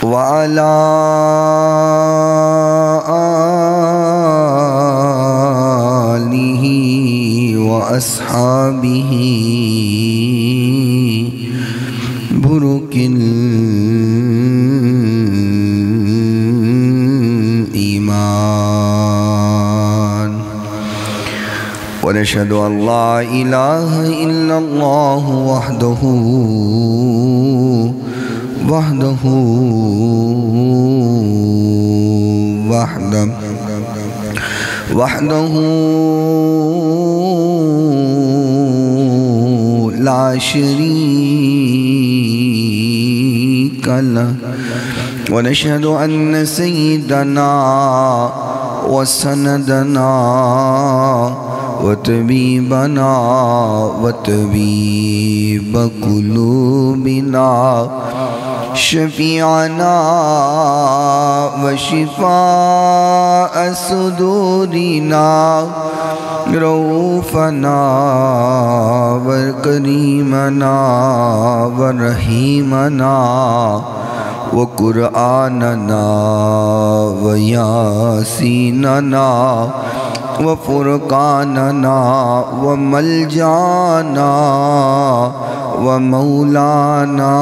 وعلى آله وأصحابه برك الإيمان ونشهد أن لا إله إلا الله وحده لا شريك له ونشهد أن سيدنا وسندنا وطبيبنا وطبيب قلوبنا شفيعنا وشفاء صدورنا رؤوفنا وكريمنا ورحيمنا وقرآننا وياسيننا وفرقاننا وملجانا ومولانا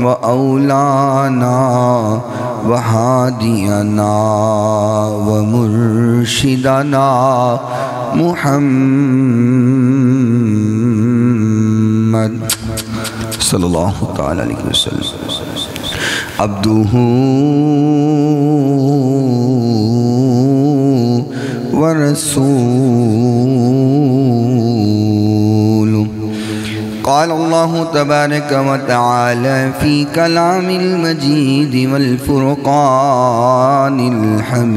وأولانا وهادينا ومرشدنا محمد صلى الله تعالى عليه وسلم عبده ورسوله. قال الله تبارك وتعالى في كلام المجيد والفرقان الحميد: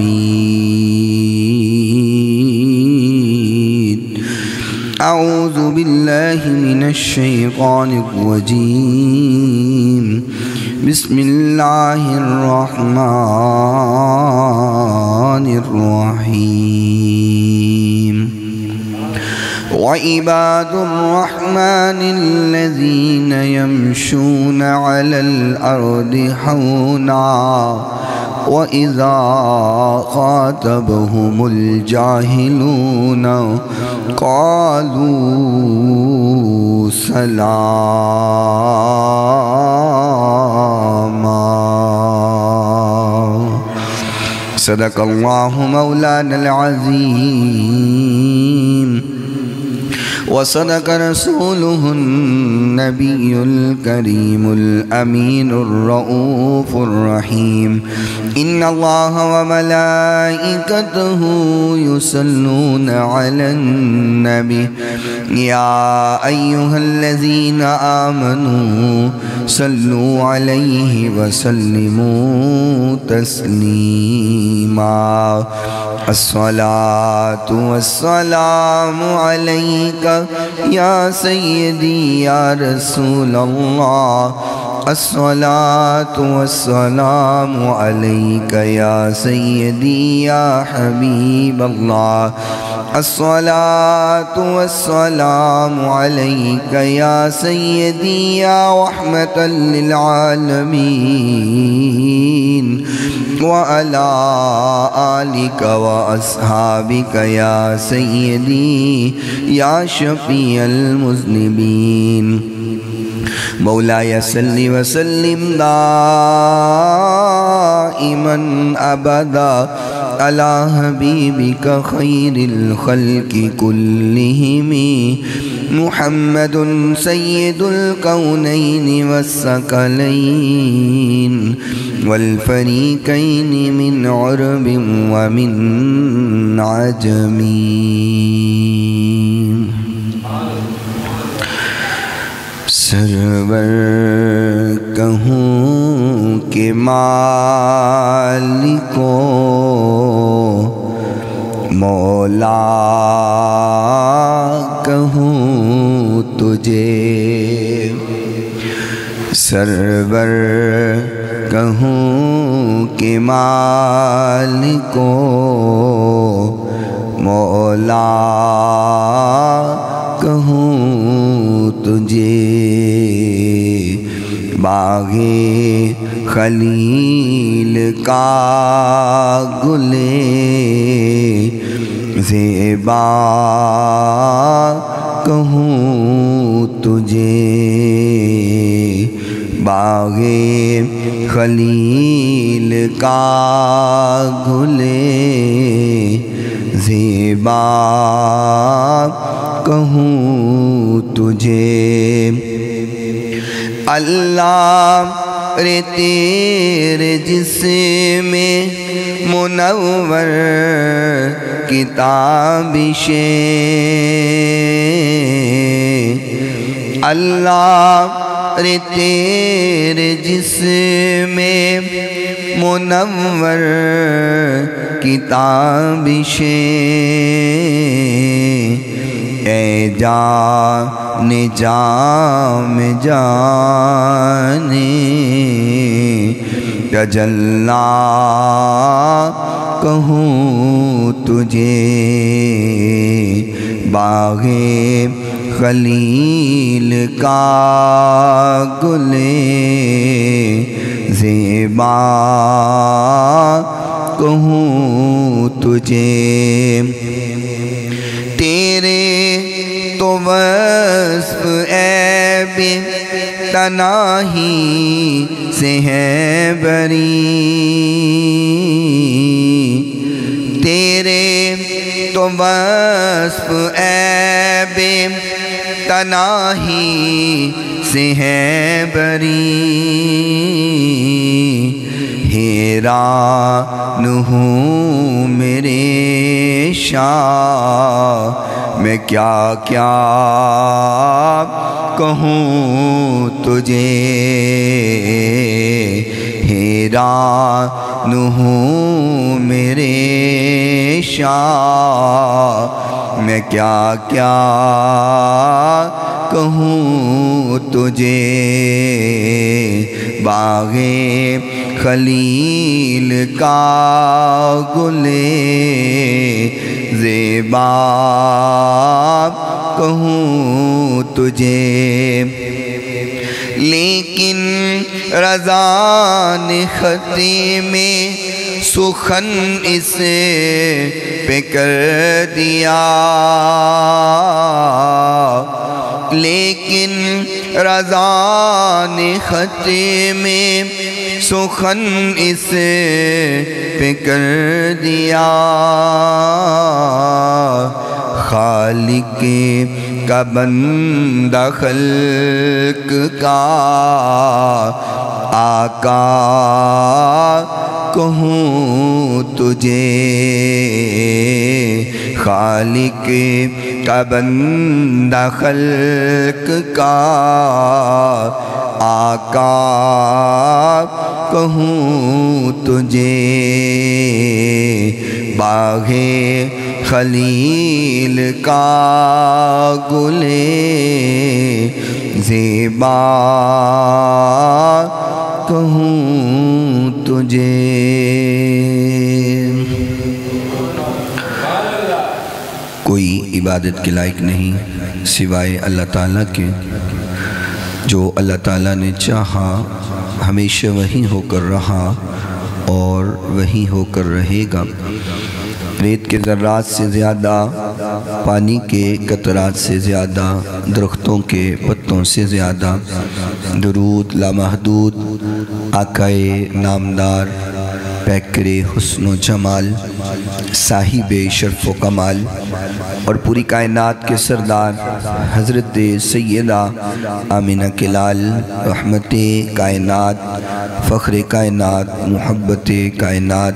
أعوذ بالله من الشيطان الرجيم، بسم الله الرحمن الرحيم. وعباد الرحمن الذين يمشون على الأرض حونا وإذا خاطبهم الجاهلون قالوا سلاما. صدق الله مولانا العظيم وصدق رسوله النبي الكريم الأمين الرؤوف الرحيم. إن الله وملائكته يصلون على النبي يا أيها الذين آمنوا صلوا عليه وسلموا تسليما. الصلاة والسلام عليك يا سيدي يا رسول الله. الصلاة والسلام عليك يا سيدي يا حبيب الله. الصلاة والسلام عليك يا سيدي يا رحمة للعالمين وعلى آلك وأصحابك يا سيدي يا شفيع المذنبين. مولاي صل وسلم دائما أبدا على حبيبك خير الخلق كلهم محمد سيد الكونين والثقلين والفريقين من عرب ومن عجم. سرور کہوں کہ مالکو مولا کہوں تجھے. سرور کہوں کہ مالکو مولا کہوں تجھے. باغ خلیل کا گل زیبا کہوں تجھے، باغ خلیل کا گل زیبا کہوں تجھے۔ اللہ رے تیرے جسم منور کتابشیں، اللہ رے تیرے جسم منور کتابشیں، اے جان جام جانے تجلی کہوں تجھے، باغ خلیل کا گل زیبا کہوں تجھے۔ تیرے تو وصف عیب تناہی سے ہے بری، تیرے تو وصف عیب تناہی سے ہے بری، حیران ہوں میرے شاہ میں کیا کیا کہوں تجھے، حیران ہوں میرے شاہ میں کیا کیا کہوں تجھے، باغ خلیل کا گل زیبا کہوں تجھے۔ لیکن رضا نے خط میں سخن اس پہ کر دیا، لیکن رضا نے خط میں سخن اس پہ کر دیا، خالق کا بندہ خلق کا آقا کہوں تجھے، خالق کا بندہ خلق کا آقا کہوں تجھے، باغ خلیل کا گل زیبا کہوں تجھے۔ کوئی عبادت کے لائق نہیں سوائے اللہ تعالیٰ کے، جو اللہ تعالیٰ نے چاہا ہمیشہ وہی ہو کر رہا اور وہی ہو کر رہے گا۔ ریت کے ذرات سے زیادہ، پانی کے قطرات سے زیادہ، درختوں کے پتوں سے زیادہ، درود لامحدود آقائے نامدار، پیکر حسن و جمال، صاحب شرف و کمال اور پوری کائنات کے سردار حضرت سیدہ آمینہ کے لال، رحمت کائنات، فخر کائنات، محبت کائنات،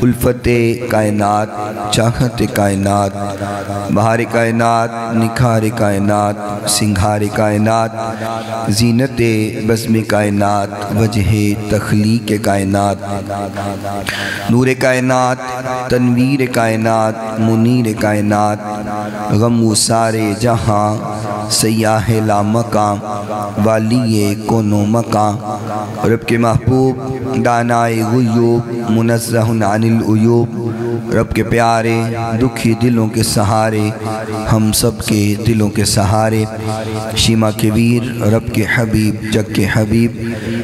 الفت کائنات، چاہت کائنات، بہار کائنات، نکھار کائنات، سنگھار کائنات، زینت بزم کائنات، وجہ تخلیق کائنات، نور کائنات، تنویر کائنات، منیر کائنات، غم و سارے جہاں، سیاح لامکاں والی کونو مکاں، رب کے محبوب دانائے غیوب منزہ عن العیوب، رب کے پیارے دکھی دلوں کے سہارے، ہم سب کے دلوں کے سہارے، شیما کے ویر رب کے حبیب جگ کے حبیب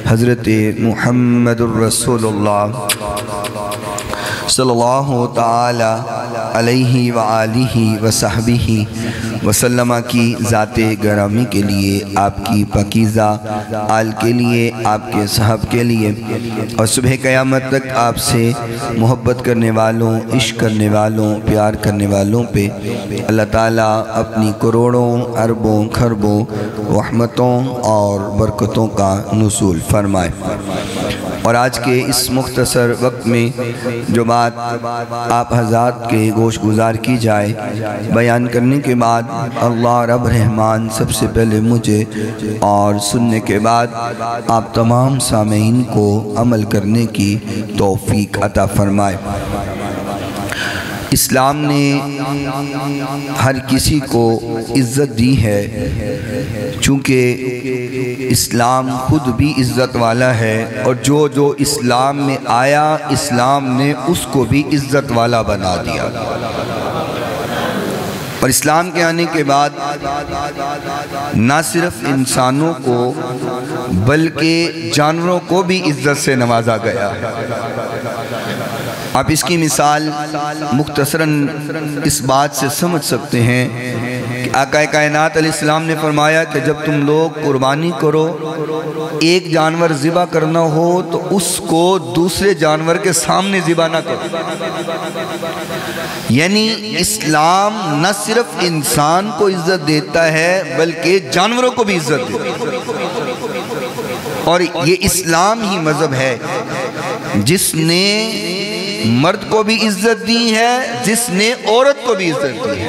حضرت محمد الرسول اللہ صلی اللہ تعالی علیہ وآلہ وصحبہ وسلم کی ذات گرامی کے لیے، آپ کی پاکیزہ آل کے لیے، آپ کے صحب کے لیے اور صبح قیامت تک آپ سے محبت کرنے والوں، عشق کرنے والوں، پیار کرنے والوں پہ اللہ تعالیٰ اپنی کروڑوں اربوں کھربوں رحمتوں اور برکتوں کا نزول فرمائے۔ اور آج کے اس مختصر وقت میں جو بات آپ حضرات کے گوش گزار کی جائے، بیان کرنے کے بعد اللہ رب رحمان سب سے پہلے مجھے اور سننے کے بعد آپ تمام سامعین کو عمل کرنے کی توفیق عطا فرمائے۔ اسلام نے ہر کسی کو عزت دی ہے، چونکہ اسلام خود بھی عزت والا ہے، اور جو اسلام میں آیا اسلام نے اس کو بھی عزت والا بنا دیا۔ اور اسلام کے آنے کے بعد نہ صرف انسانوں کو بلکہ جانوروں کو بھی عزت سے نوازا گیا ہے۔ آپ اس کی مثال مختصراً اس بات سے سمجھ سکتے ہیں کہ آقا کائنات علیہ السلام نے فرمایا کہ جب تم لوگ قربانی کرو، ایک جانور ذبح کرنا ہو تو اس کو دوسرے جانور کے سامنے ذبح نہ کرو۔ یعنی اسلام نہ صرف انسان کو عزت دیتا ہے بلکہ جانوروں کو بھی عزت دیتا ہے، اور یہ اسلام ہی مذہب ہے جس نے مرد کو بھی عزت دی ہے، جس نے عورت کو بھی عزت دی ہے،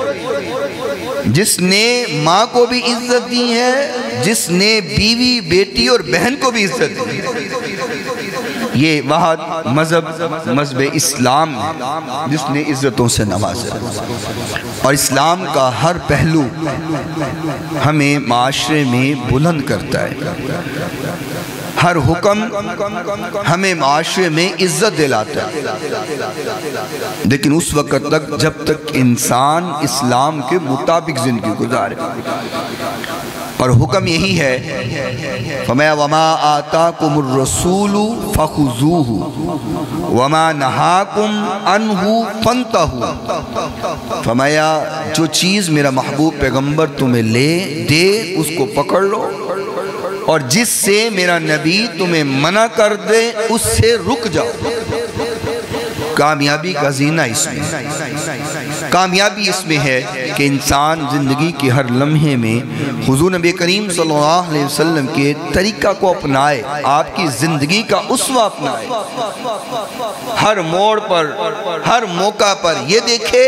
جس نے ماں کو بھی عزت دی ہے، جس نے بیوی بیٹی اور بہن کو بھی عزت دی ہے۔ یہ واحد مذہب اسلام ہے جس نے عزتوں سے نوازا، اور اسلام کا ہر پہلو ہمیں معاشرے میں بلند کرتا ہے، ہر حکم ہمیں معاشرے میں عزت دلاتا ہے، لیکن اس وقت تک جب تک انسان اسلام کے مطابق زندگی گزارے۔ اور حکم یہی ہے، فرمایا وَمَا آتَاكُمُ الرَّسُولُ فَخُذُوهُ وَمَا نَهَاكُمْ عَنْهُ فَانْتَهُوا، فرمایا جو چیز میرا محبوب پیغمبر تمہیں لے دے اس کو پکڑ لو، اور جس سے میرا نبی تمہیں منع کر دے اس سے رک جاؤ۔ کامیابی کا زینہ اس میں، کامیابی اس میں ہے کہ انسان زندگی کے ہر لمحے میں حضور نبی کریم صلی اللہ علیہ وسلم کے طریقہ کو اپنائے، آپ کی زندگی کا اسوہ اپنائے، ہر موڑ پر ہر موقع پر یہ دیکھے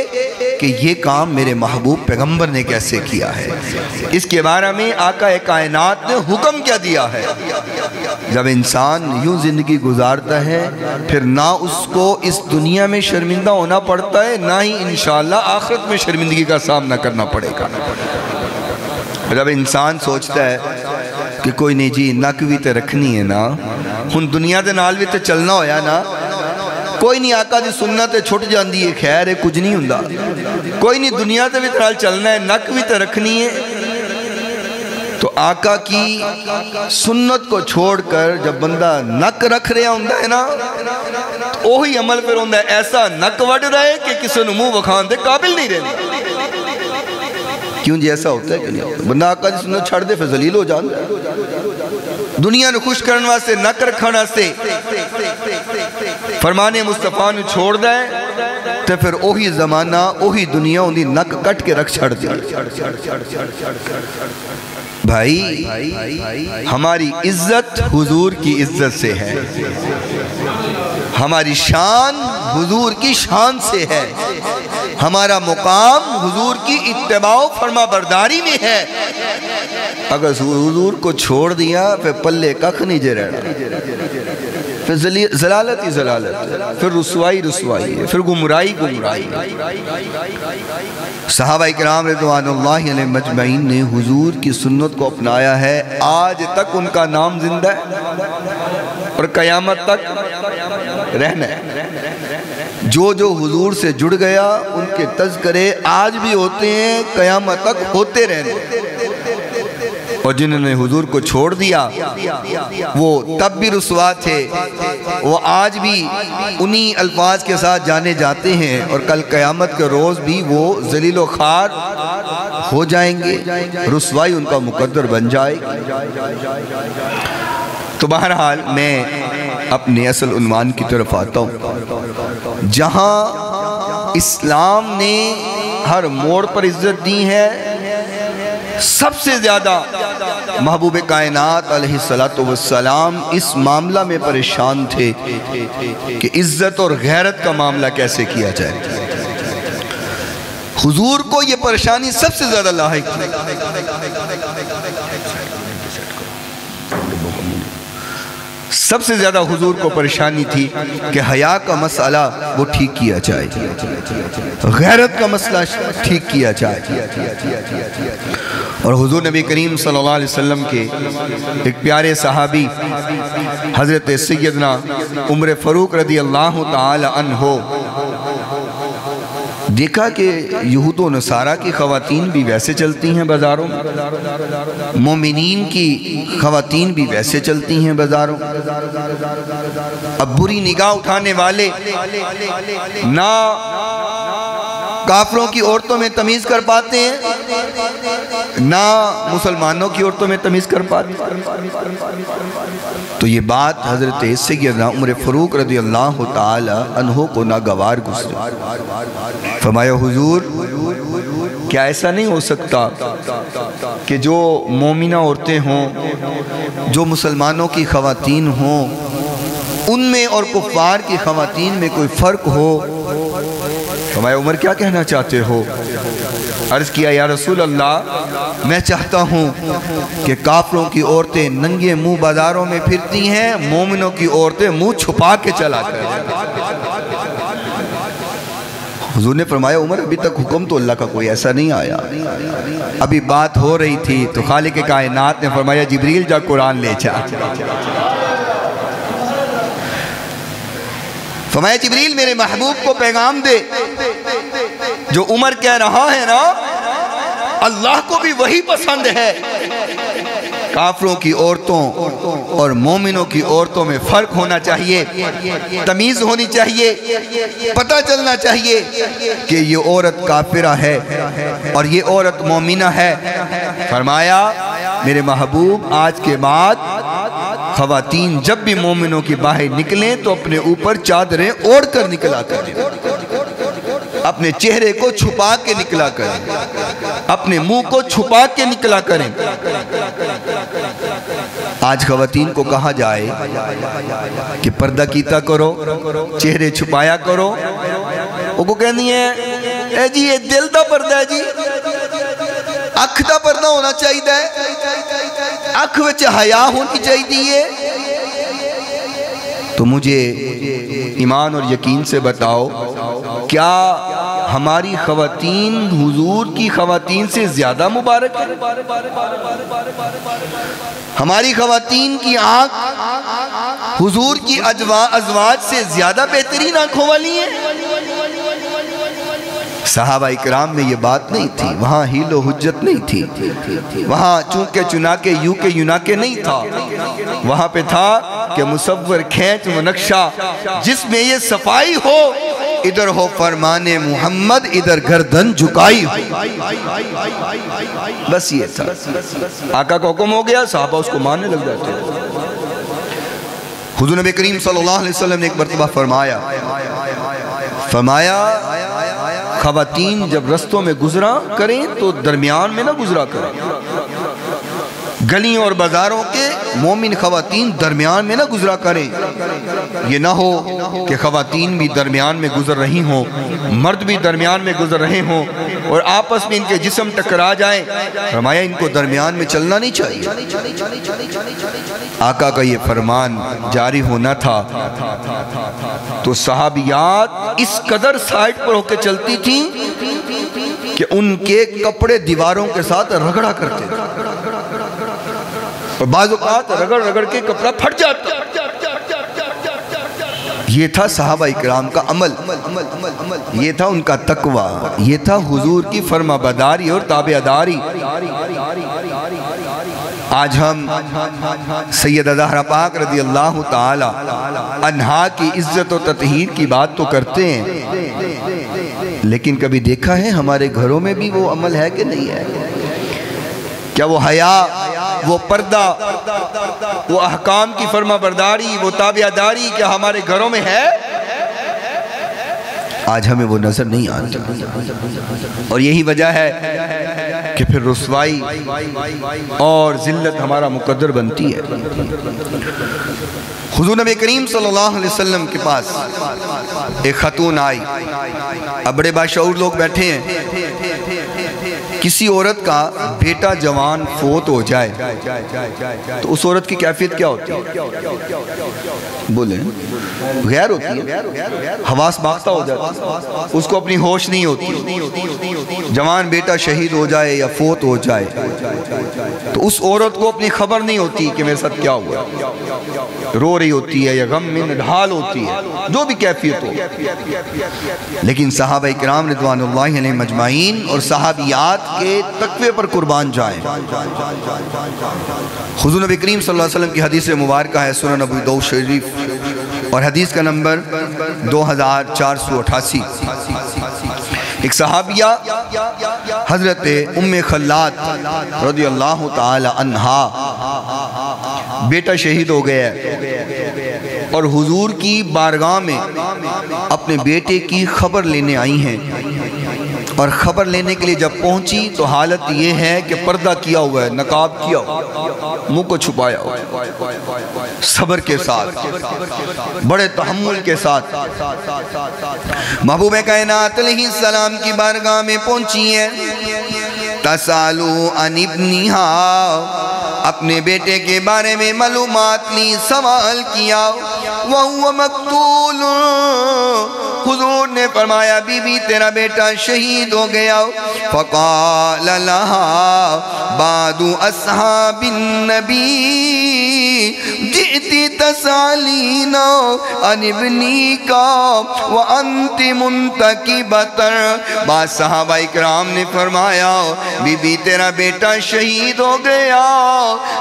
کہ یہ کام میرے محبوب پیغمبر نے کیسے کیا ہے، اس کے بارے میں آقا کائنات نے حکم کیا دیا ہے۔ جب انسان یوں زندگی گزارتا ہے پھر نہ اس کو اس دنیا میں شرمندہ ہونا پڑتا ہے، نہ ہی انشاءاللہ آخرت میں شرمندگی کا سامنا کرنا پڑے گا۔ جب انسان سوچتا ہے کہ کوئی نہیں جی نک بھی تے رکھنی ہے نا، ہن دنیا دے نال بھی تے چلنا ہویا نا، کوئی نہیں آقا دی سنت چھٹ جاندی ہے، خیر ہے کچھ نہیں ہوندا، کوئی نہیں دنیا تے بھی ترال چلنا ہے، نک بھی تے رکھنی ہے، تو آقا کی سنت کو چھوڑ کر جب بندہ نک رکھ رہا ہوندہ ہے نا، تو وہی عمل پھر ہوندہ ہے ایسا نک وڈ رہے کہ کسی نے منہ وکھان دے قابل نہیں رہے۔ کیوں جی ایسا ہوتا ہے کہ نہیں؟ بندہ آقا دی سنت چھڑ دے پھر ذلیل ہو جاندہ ہے، دنیا نے خوش کرنے واسطے نک رکھانا سے فرمانے مصطفیٰ نے چھوڑ دے تو پھر اوہی زمانہ اوہی دنیا ان دی نک کٹ کے رکھ چھڑ دے۔ بھائی ہماری عزت حضور کی عزت سے ہے، ہماری شان حضور کی شان سے ہے، ہمارا مقام حضور کی اتباع و فرما برداری میں ہے۔ اگر حضور کو چھوڑ دیا پھر پلے کخ نہیں جے رہنا، پھر ضلالت ہی ضلالت، پھر رسوائی رسوائی ہے، پھر گمراہی گمراہی۔ صحابہ کرام رضوان اللہ علیہ مجمعین نے حضور کی سنت کو اپنایا ہے، آج تک ان کا نام زندہ ہے اور قیامت تک رہنا ہے۔ جو حضور سے جڑ گیا ان کے تذکرے آج بھی ہوتے ہیں، قیامت تک ہوتے رہنے۔ اور جنہوں نے حضور کو چھوڑ دیا وہ تب بھی رسوا تھے، وہ آج بھی انہی الفاظ کے ساتھ جانے جاتے ہیں، اور کل قیامت کے روز بھی وہ ذلیل و خوار ہو جائیں گے، رسوائی ان کا مقدر بن جائے گی۔ تو بہرحال میں اپنے اصل عنوان کی طرف آتا ہوں، جہاں اسلام نے ہر موڑ پر عزت دی ہے، سب سے زیادہ محبوب کائنات علیہ السلام اس معاملہ میں پریشان تھے کہ عزت اور غیرت کا معاملہ کیسے کیا جائے۔ حضور کو یہ پریشانی سب سے زیادہ لاحق تھی۔ سب سے زیادہ حضور کو پریشانی تھی کہ حیا کا مسئلہ وہ ٹھیک کیا جائے، غیرت کا مسئلہ ٹھیک کیا جائے۔ اور حضور نبی کریم صلی اللہ علیہ وسلم کے ایک پیارے صحابی حضرت سیدنا عمر فاروق رضی اللہ تعالی عنہ دیکھا کہ یہود و نصارہ کی خواتین بھی ویسے چلتی ہیں بازاروں میں، مومنین کی خواتین بھی ویسے چلتی ہیں بازاروں۔ اب بری نگاہ اٹھانے والے نہ کافروں کی عورتوں میں تمیز کر پاتے ہیں، نہ مسلمانوں کی عورتوں میں تمیز کر پاتے ہیں۔ تو یہ بات حضرت سیدنا عمر فاروق رضی اللہ تعالی عنہ کو ناگوار گزری۔ فرمایا حضور کیا ایسا نہیں ہو سکتا کہ جو مومنہ عورتیں ہوں، جو مسلمانوں کی خواتین ہوں، ان میں اور کفار کی خواتین میں کوئی فرق ہو؟ فرمایا عمر کیا کہنا چاہتے ہو؟ عرض کیا یا رسول اللہ میں چاہتا ہوں کہ کافروں کی عورتیں ننگے منہ بازاروں میں پھرتی ہیں، مومنوں کی عورتیں منہ چھپا کے چلا کر۔ حضور نے فرمایا عمر ابھی تک حکم تو اللہ کا کوئی ایسا نہیں آیا، ابھی بات ہو رہی تھی تو خالق کائنات نے فرمایا جبریل جا قرآن لے جا۔ فرمایا جبریل میرے محبوب کو پیغام دے، جو عمر کہہ رہا ہے نا اللہ کو بھی وہی پسند ہے، کافروں کی عورتوں اور مومنوں کی عورتوں میں فرق ہونا چاہیے، تمیز ہونی چاہیے، پتہ چلنا چاہیے کہ یہ عورت کافرہ ہے اور یہ عورت مومنہ ہے۔ فرمایا میرے محبوب آج کے بعد خواتین جب بھی مومنوں کی باہر نکلیں تو اپنے اوپر چادریں اوڑھ کر نکلا کریں، اپنے چہرے کو چھپا کے نکلا کریں، اپنے منہ کو چھپا کے نکلا کریں۔ آج خواتین کو کہا جائے کہ پردہ کیتا کرو، چہرے چھپایا کرو، وہ کو کہنی ہے اے جی یہ دل دا پردہ ہے جی، اکھ دا پردہ ہونا چاہیے، اکھ وچ حیا ہونی چاہیے۔ تو مجھے ایمان اور یقین سے بتاؤ کیا ہماری خواتین حضور کی خواتین سے زیادہ مبارک ہے؟ ہماری خواتین کی آنکھ حضور کی ازواج سے زیادہ بہترین آنکھوں والی ہیں؟ صحابہ اکرام میں یہ بات نہیں تھی، وہاں ہیل و حجت نہیں تھی، وہاں چونکہ چناکے یوں کے یوناکے نہیں تھا، وہاں پہ تھا کہ مصور کھینچ و نقشہ جس میں یہ صفائی ہو، ادھر ہو فرمان محمد ادھر گردن جھکائی ہو، بس یہ تھا۔ آقا کا حکم ہو گیا صحابہ اس کو ماننے لگ جاتے ہیں۔ حضور نبی کریم صلی اللہ علیہ وسلم نے ایک مرتبہ فرمایا خواتین جب رستوں میں گزرا کریں تو درمیان میں نہ گزرا کریں، گلیوں اور بازاروں کے مومن خواتین درمیان میں نہ گزرا کریں. یہ نہ ہو کہ خواتین بھی درمیان میں گزر رہی ہوں، مرد بھی درمیان میں گزر رہے ہوں اور آپس میں ان کے جسم ٹکرا جائیں. فرمایا ان کو درمیان میں چلنا نہیں چاہیے. آقا کا یہ فرمان جاری ہونا تھا تو صحابیات اس قدر سائٹ پر ہو کے چلتی تھیں کہ ان کے کپڑے دیواروں کے ساتھ رگڑا کرتے تھے اور بعض اوقات رگڑ رگڑ کے کپڑا پھٹ جاتا. یہ تھا صحابہ اکرام کا عمل، یہ تھا ان کا تقوی، یہ تھا حضور کی فرما برداری اور تابعداری. آج ہم سیدہ زہرا پاک رضی اللہ تعالی عنہا کی عزت و تطہیر کی بات تو کرتے ہیں، لیکن کبھی دیکھا ہے ہمارے گھروں میں بھی وہ عمل ہے کہ نہیں ہے؟ کیا وہ حیا، وہ پردہ، وہ احکام کی فرما برداری، وہ تابعداری کیا ہمارے گھروں میں ہے؟ آج ہمیں وہ نظر نہیں آتا اور یہی وجہ ہے کہ پھر رسوائی اور ذلت ہمارا مقدر بنتی ہے. حضور نبی کریم صلی اللہ علیہ وسلم کے پاس ایک خاتون آئی. اب بڑے باشعور لوگ بیٹھے ہیں، کسی عورت کا بیٹا جوان فوت ہو جائے تو اس عورت کی کیفیت کیا ہوتی ہے؟ بولیں، غیر ہوتی ہے، حواس باختہ ہو جاتی، اس کو اپنی ہوش نہیں ہوتی. جوان بیٹا شہید ہو جائے یا فوت ہو جائے تو اس عورت کو اپنی خبر نہیں ہوتی کہ میرے ساتھ کیا ہوا، رو رہی ہوتی ہے یا غم میں نڈھال ہوتی ہے، جو بھی کیفیت ہو. لیکن صحابہ اکرام رضوان اللہ علیہ مجمعین اور صحابیات کے تقوی پر قربان جائیں. حضور نبی کریم صلی اللہ علیہ وسلم کی حدیث مبارکہ ہے سنن ابو داؤد شریف اور حدیث کا نمبر 2488. ایک صحابیہ حضرت ام خلاد رضی اللہ تعالی عنہا، بیٹا شہید ہو گیا اور حضور کی بارگاہ میں اپنے بیٹے کی خبر لینے آئی ہیں. اور خبر لینے کے لیے جب پہنچی تو حالت یہ ہے کہ پردہ کیا ہوا ہے، نقاب کیا ہوا، منہ کو چھپایا ہوا، صبر کے ساتھ، بڑے تحمل کے ساتھ محبوب کائنات علیہ السلام کی بارگاہ میں پہنچی ہے. تسالو عن ابنہا، اپنے بیٹے کے بارے میں معلومات لی، سوال کیا. وَهُوَ مَقْتُولٌ، حضور نے فرمایا بی بی تیرا بیٹا شہید ہو گیا. فَقَالَ لَهَا بَعْدُ أَصْحَابِ النَّبِي جِئْتِ تَسْأَلِينَ عَنِ ابْنِكَ وَأَنْتِ مُنْتَقِبَةً. بعض صحابہ اکرام نے فرمایا بی بی تیرا بیٹا شہید ہو گیا،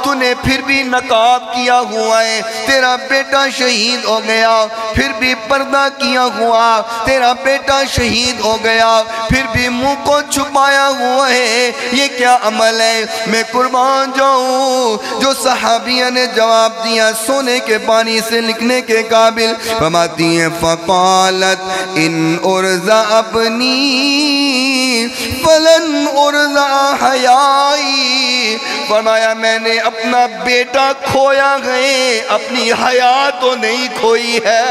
تو نے پھر بھی نقاب کیا ہوا ہے، تیرا بیٹا شہید ہو گیا پھر بھی پردہ کیا ہوا، تیرا بیٹا شہید ہو گیا پھر بھی منہ کو چھپایا ہوا ہے، یہ کیا عمل ہے؟ میں قربان جاؤں. جو صحابیہ نے جواب دیا سونے کے پانی سے لکھنے کے قابل. فرماتی ہیں فقالت ان ارزا اپنی فلن ارزا حیائی. فرمایا میں نے اپنا بیٹا کھویا گئے، اپنی حیا تو نہیں کھوئی ہے.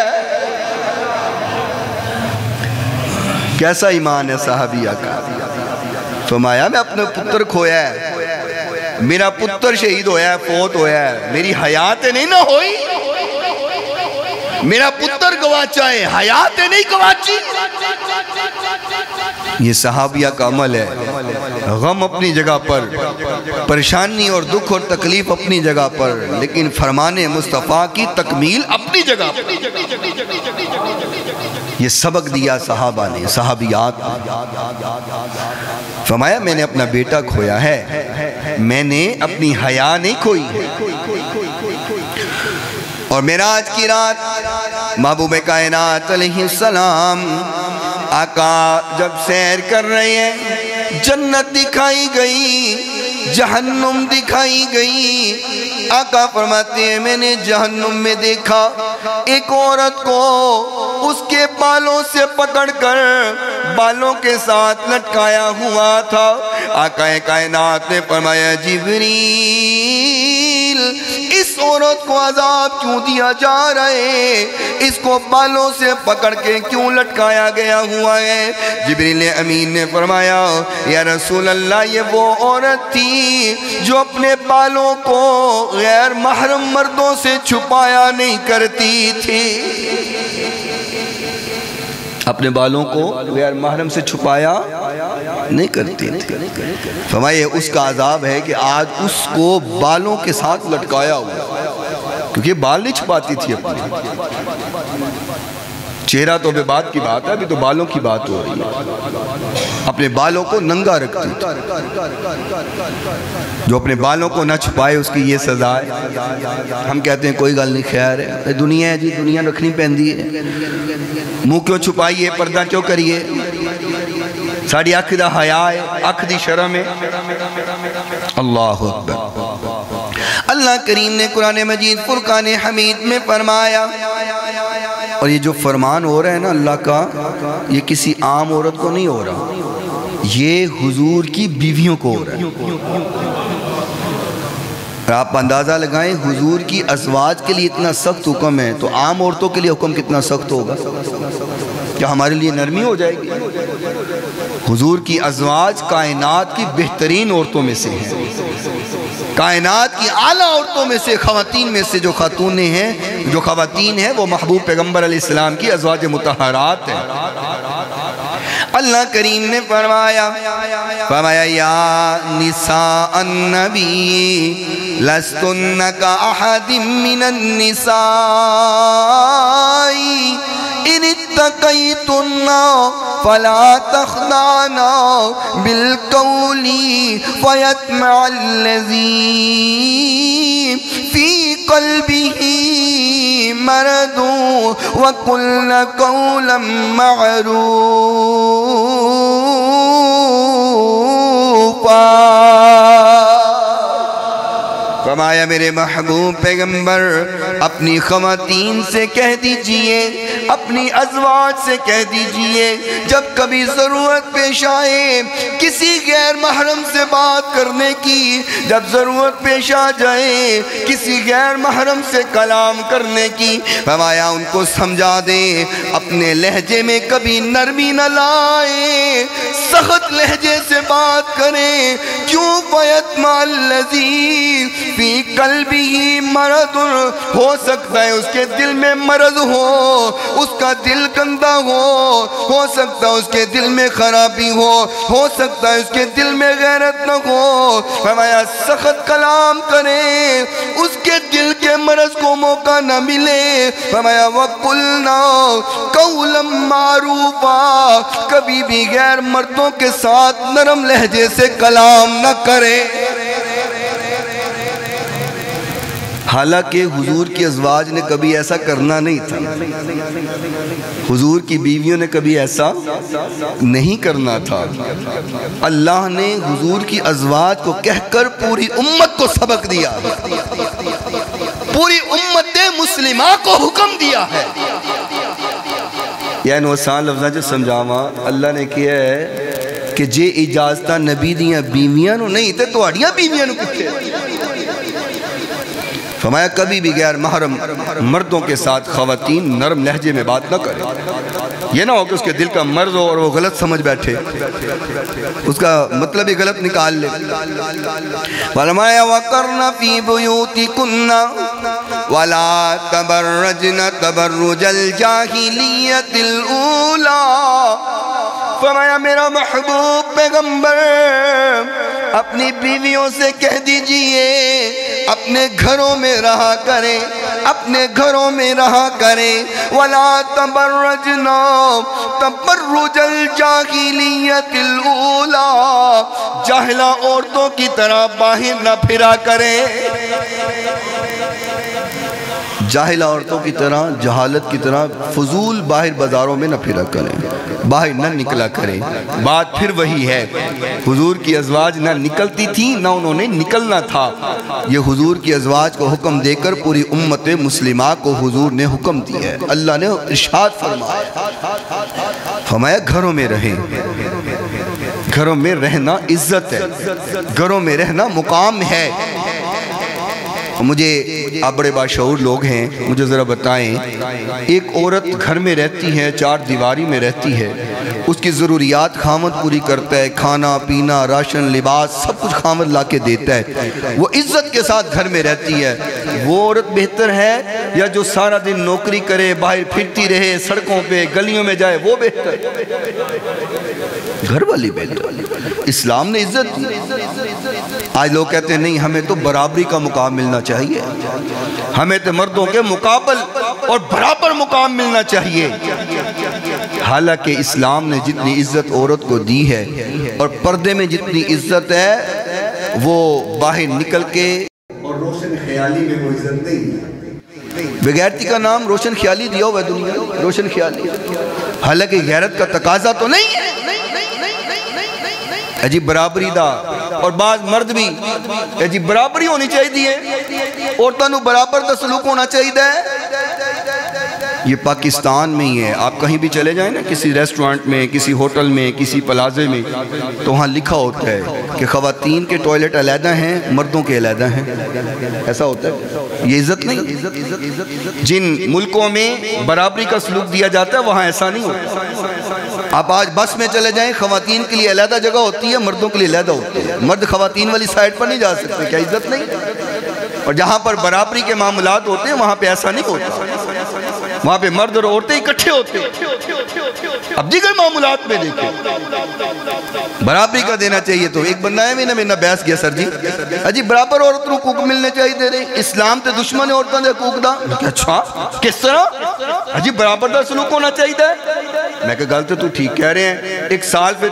کیسا ایمان ہے صحابیہ کا. فرمایا میں اپنا پتر کھویا ہے، میرا پتر شہید ہویا ہے، فوت ہویا ہے، میری حیات نہیں نہ ہوئی، میرا پتر گواچا ہے، حیات نہیں گواچی. یہ صحابیہ کا عمل ہے. غم اپنی جگہ پر، پریشانی اور دکھ اور تکلیف اپنی جگہ پر، لیکن فرمان مصطفیٰ کی تکمیل اپنی جگہ پر. یہ سبق دیا صحابہ نے، صحابیات. فرمایا میں نے اپنا بیٹا کھویا ہے، میں نے اپنی حیا نہیں کھوئی ہے. اور معراج کی رات محبوب کائنات علیہ السلام آقا جب سیر کر رہے ہیں، جنت دکھائی گئی، جہنم دکھائی گئی. آقا فرماتے ہیں میں نے جہنم میں دیکھا ایک عورت کو اس کے بالوں سے پکڑ کر بالوں کے ساتھ لٹکایا ہوا تھا. آقا کائنات نے فرمایا جبریل اس عورت کو عذاب کیوں دیا جا رہا ہے؟ اس کو بالوں سے پکڑ کے کیوں لٹکایا گیا ہوا ہے؟ جبریل امین نے فرمایا یا رسول اللہ یہ وہ عورت تھی جو اپنے بالوں کو غیر محرم مردوں سے چھپایا نہیں کرتی تھی، اپنے بالوں کو غیر محرم سے چھپایا نہیں کرتی تھی۔ فرمایا اس کا عذاب ہے کہ آج اس کو بالوں کے ساتھ لٹکایا ہوا، کیونکہ بال نہیں چھپاتی تھی اپنے، چہرہ تو بے بات کی بات ہے، ابھی تو بالوں کی بات ہو رہی ہے، اپنے بالوں کو ننگا رکھتی تھی۔ جو اپنے بالوں کو نہ چھپائے اس کی یہ سزا ہے۔ ہم کہتے ہیں کوئی گل نہیں، خیر ہے، دنیا ہے جی، دنیا رکھنی پہندی ہے، منہ کیوں چھپائیے، پردہ کیوں کریے، ساڑی اکھ دا حیا ہے، اکھ دی شرم ہے۔ اللہ اکبر۔ اللہ کریم نے قرآن مجید فرقان حمید میں فرمایا، اور یہ جو فرمان ہو رہا ہے نا اللہ کا، یہ کسی عام عورت کو نہیں ہو رہا، یہ حضور کی بیویوں کو ہو رہا ہے۔ آپ اندازہ لگائیں حضور کی ازواج کے لیے اتنا سخت حکم ہے تو عام عورتوں کے لیے حکم کتنا سخت ہوگا؟ کیا ہمارے لیے نرمی ہو جائے گی؟ حضور کی ازواج کائنات کی بہترین عورتوں میں سے ہیں، کائنات کی اعلیٰ عورتوں میں سے، خواتین میں سے جو خواتین ہیں وہ محبوب پیغمبر علیہ السلام کی ازواج مطہرات ہیں۔ اللہ کریم نے فرمایا یا نساء النبی لستن کا احد من النساء ان اتقیتن فلا تخضعن بالقول فیطمع الذی فی قلبه مرض وقلن قولا معروفا۔ فرمایا میرے محبوب پیغمبر اپنی خواتین سے کہہ دیجئے، اپنی ازواج سے کہہ دیجئے، جب کبھی ضرورت پیش آئے کسی غیر محرم سے بات کرنے کی، جب ضرورت پیش آ جائے کسی غیر محرم سے کلام کرنے کی، فرمایا ان کو سمجھا دیں، اپنے لہجے میں کبھی نرمی نہ لائے، سخت لہجے سے بات کریں۔ کیوں؟ فَيَطْمَعَ الَّذِي فِي قَلْبِهِ مرض، ہو سکتا ہے اس کے دل میں مرض ہو، اس کا دل گندہ ہو سکتا ہے اس کے دل میں خرابی ہو سکتا ہے اس کے دل میں غیرت نہ ہو۔ فرمایا سخت کلام کریں، اس کے دل کے مرض کو موقع نہ ملے۔ فرمایا وَقُلْنَا قَوْلًا مَعْرُوفًا، کبھی بھی غیر مردوں کے ساتھ نرم لہجے سے کلام نہ کرے۔ حالانکہ حضور کی ازواج نے کبھی ایسا کرنا نہیں تھا، حضور کی بیویوں نے کبھی ایسا نہیں کرنا تھا۔ اللہ نے حضور کی ازواج کو کہہ کر پوری امت کو سبق دیا، پوری امت مسلمہ کو حکم دیا ہے۔ یعنی وہ سان لفظاں جو سمجھاواں اللہ نے کیا ہے کہ جے اجازتہ نبی دیاں بیویاں نو نہیں تے توڑیاں بیویاں نو کتے۔ فرمایا کبھی بھی غیر محرم مردوں کے ساتھ خواتین نرم لہجے میں بات نہ کریں، یہ نہ ہو کہ اس کے دل کا مرض ہو اور وہ غلط سمجھ بیٹھے، اس کا مطلب ہی غلط نکال لے۔ فرمایا وَقَرْنَ فِي بُيُوتِكُنَّ وَلَا تَبَرَّجْنَ تَبَرُّجَ الْجَاهِلِيَّةِ الْأُولَى۔ فرمایا میرا محبوب پیغمبر اپنی بیویوں سے کہہ دیجئے اپنے گھروں میں رہا کریں، اپنے گھروں میں رہا کریں۔ وَلَا تَبَرَّجْنَا تَبَرُّجَ الْجَاهِلِيَّةِ الْأُولَى، جاہلہ عورتوں کی طرح باہر نہ پھرا کریں، جاہلہ عورتوں کی طرح، جہالت کی طرح فضول باہر بازاروں میں نہ پھرا کریں، باہر نہ نکلا کریں۔ بات پھر وہی ہے، حضور کی ازواج نہ نکلتی تھی نہ انہوں نے نکلنا تھا۔ یہ حضور کی ازواج کو حکم دے کر پوری امت مسلمہ کو حضور نے حکم دیا ہے۔ اللہ نے ارشاد فرمایا گھروں میں رہیں، گھروں میں رہنا عزت ہے، گھروں میں رہنا مقام ہے۔ مجھے آپ بڑے باشعور لوگ ہیں، مجھے ذرا بتائیں، ایک عورت گھر میں رہتی ہے، چار دیواری میں رہتی ہے، اس کی ضروریات خامد پوری کرتا ہے، کھانا پینا راشن لباس سب کچھ خامد لا کے دیتا ہے، وہ عزت کے ساتھ گھر میں رہتی ہے، وہ عورت بہتر ہے یا جو سارا دن نوکری کرے، باہر پھرتی رہے، سڑکوں پہ گلیوں میں جائے، وہ بہتر؟ گھر والی بہتر۔ اسلام نے عزت دی۔ آج لوگ کہتے ہیں نہیں، ہمیں تو برابری کا مقام ملنا چاہیے، ہمیں تو مردوں کے مقابل اور برابر مقام ملنا چاہیے۔ حالانکہ اسلام نے جتنی عزت عورت کو دی ہے اور پردے میں جتنی عزت ہے، وہ باہر نکل کے اور روشن خیالی میں وہ عزت نہیں ہے۔ بغیرتی کا نام روشن خیالی دیا ہوا ہے دنیا میں، روشن خیالی، حالانکہ غیرت کا تقاضا تو نہیں ہے۔ جی برابری دا، اور بعض مرد بھی جی برابری ہونی چاہیے، عورتوں نو برابر دا سلوک ہونا چاہیے۔ یہ پاکستان میں ہی ہے، آپ کہیں بھی چلے جائیں نا، کسی ریسٹورنٹ میں، کسی ہوٹل میں، کسی پلازے میں، تو وہاں لکھا ہوتا ہے کہ خواتین کے ٹوائلٹ علیحدہ ہیں، مردوں کے علیحدہ ہیں، ایسا ہوتا ہے۔ یہ عزت نہیں۔ جن ملکوں میں برابری کا سلوک دیا جاتا ہے وہاں ایسا نہیں ہوتا۔ آپ آج بس میں چلے جائیں، خواتین کے لیے علیحدہ جگہ ہوتی ہے، مردوں کے لیے علیحدہ ہوتی ہے، مرد خواتین والی سائٹ پر نہیں جا سکتے، کیا عزت نہیں؟ اور جہاں پر برابری کے معاملات ہوتے ہیں وہاں پہ ایسا نہیں ہوتا، وہاں پہ مرد اور عورتیں اکٹھے ہوتے ہیں۔ اب دیگر معاملات میں دیکھیں، برابری کا دینا چاہیے۔ تو ایک بندہ ہے میں نہ بحث گیا، سر جی برابر عورت کو حقوق ملنے چاہیے دے رہے، اسلام تے دشمن عورتوں دے حقوق دا۔ اچھا کس طرح؟ جی برابر دا سلوک ہونا چاہیے۔ میں کہ گل تو ٹھیک کہہ رہے ہیں، ایک سال پہ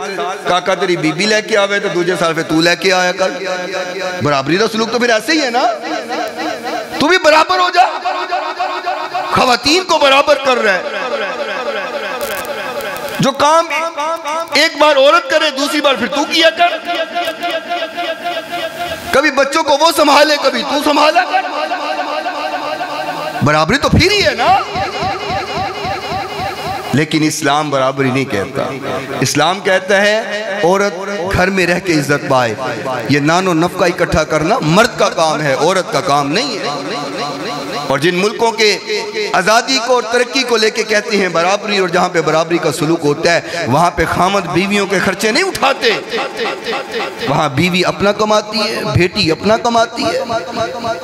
کاکا تیری بی بی لے کے آوے تو دوسرے سال پہ تو لے کے آیا کر، برابری دا سلوک تو پھر ایسے ہی ہے نا، تو بھی برابر ہو جا، خواتین کو برابر کر رہا ہے۔ جو کام ایک بار عورت کرے دوسری بار پھر تو کیا کر، کبھی بچوں کو وہ سنبھالے کبھی تو سنبھالا کر، برابری تو پھر ہی ہے نا۔ لیکن اسلام برابری نہیں کہتا، اسلام کہتا ہے عورت گھر میں رہ کے عزت پائے۔ یہ نان و نفقہ اکٹھا کرنا مرد کا کام ہے، عورت کا کام نہیں ہے۔ اور جن ملکوں کے آزادی کو اور ترقی کو لے کے کہتے ہیں برابری، اور جہاں پہ برابری کا سلوک ہوتا ہے وہاں پہ خامد بیویوں کے خرچے نہیں اٹھاتے، وہاں بیوی اپنا کماتی ہے، بیٹی اپنا کماتی ہے،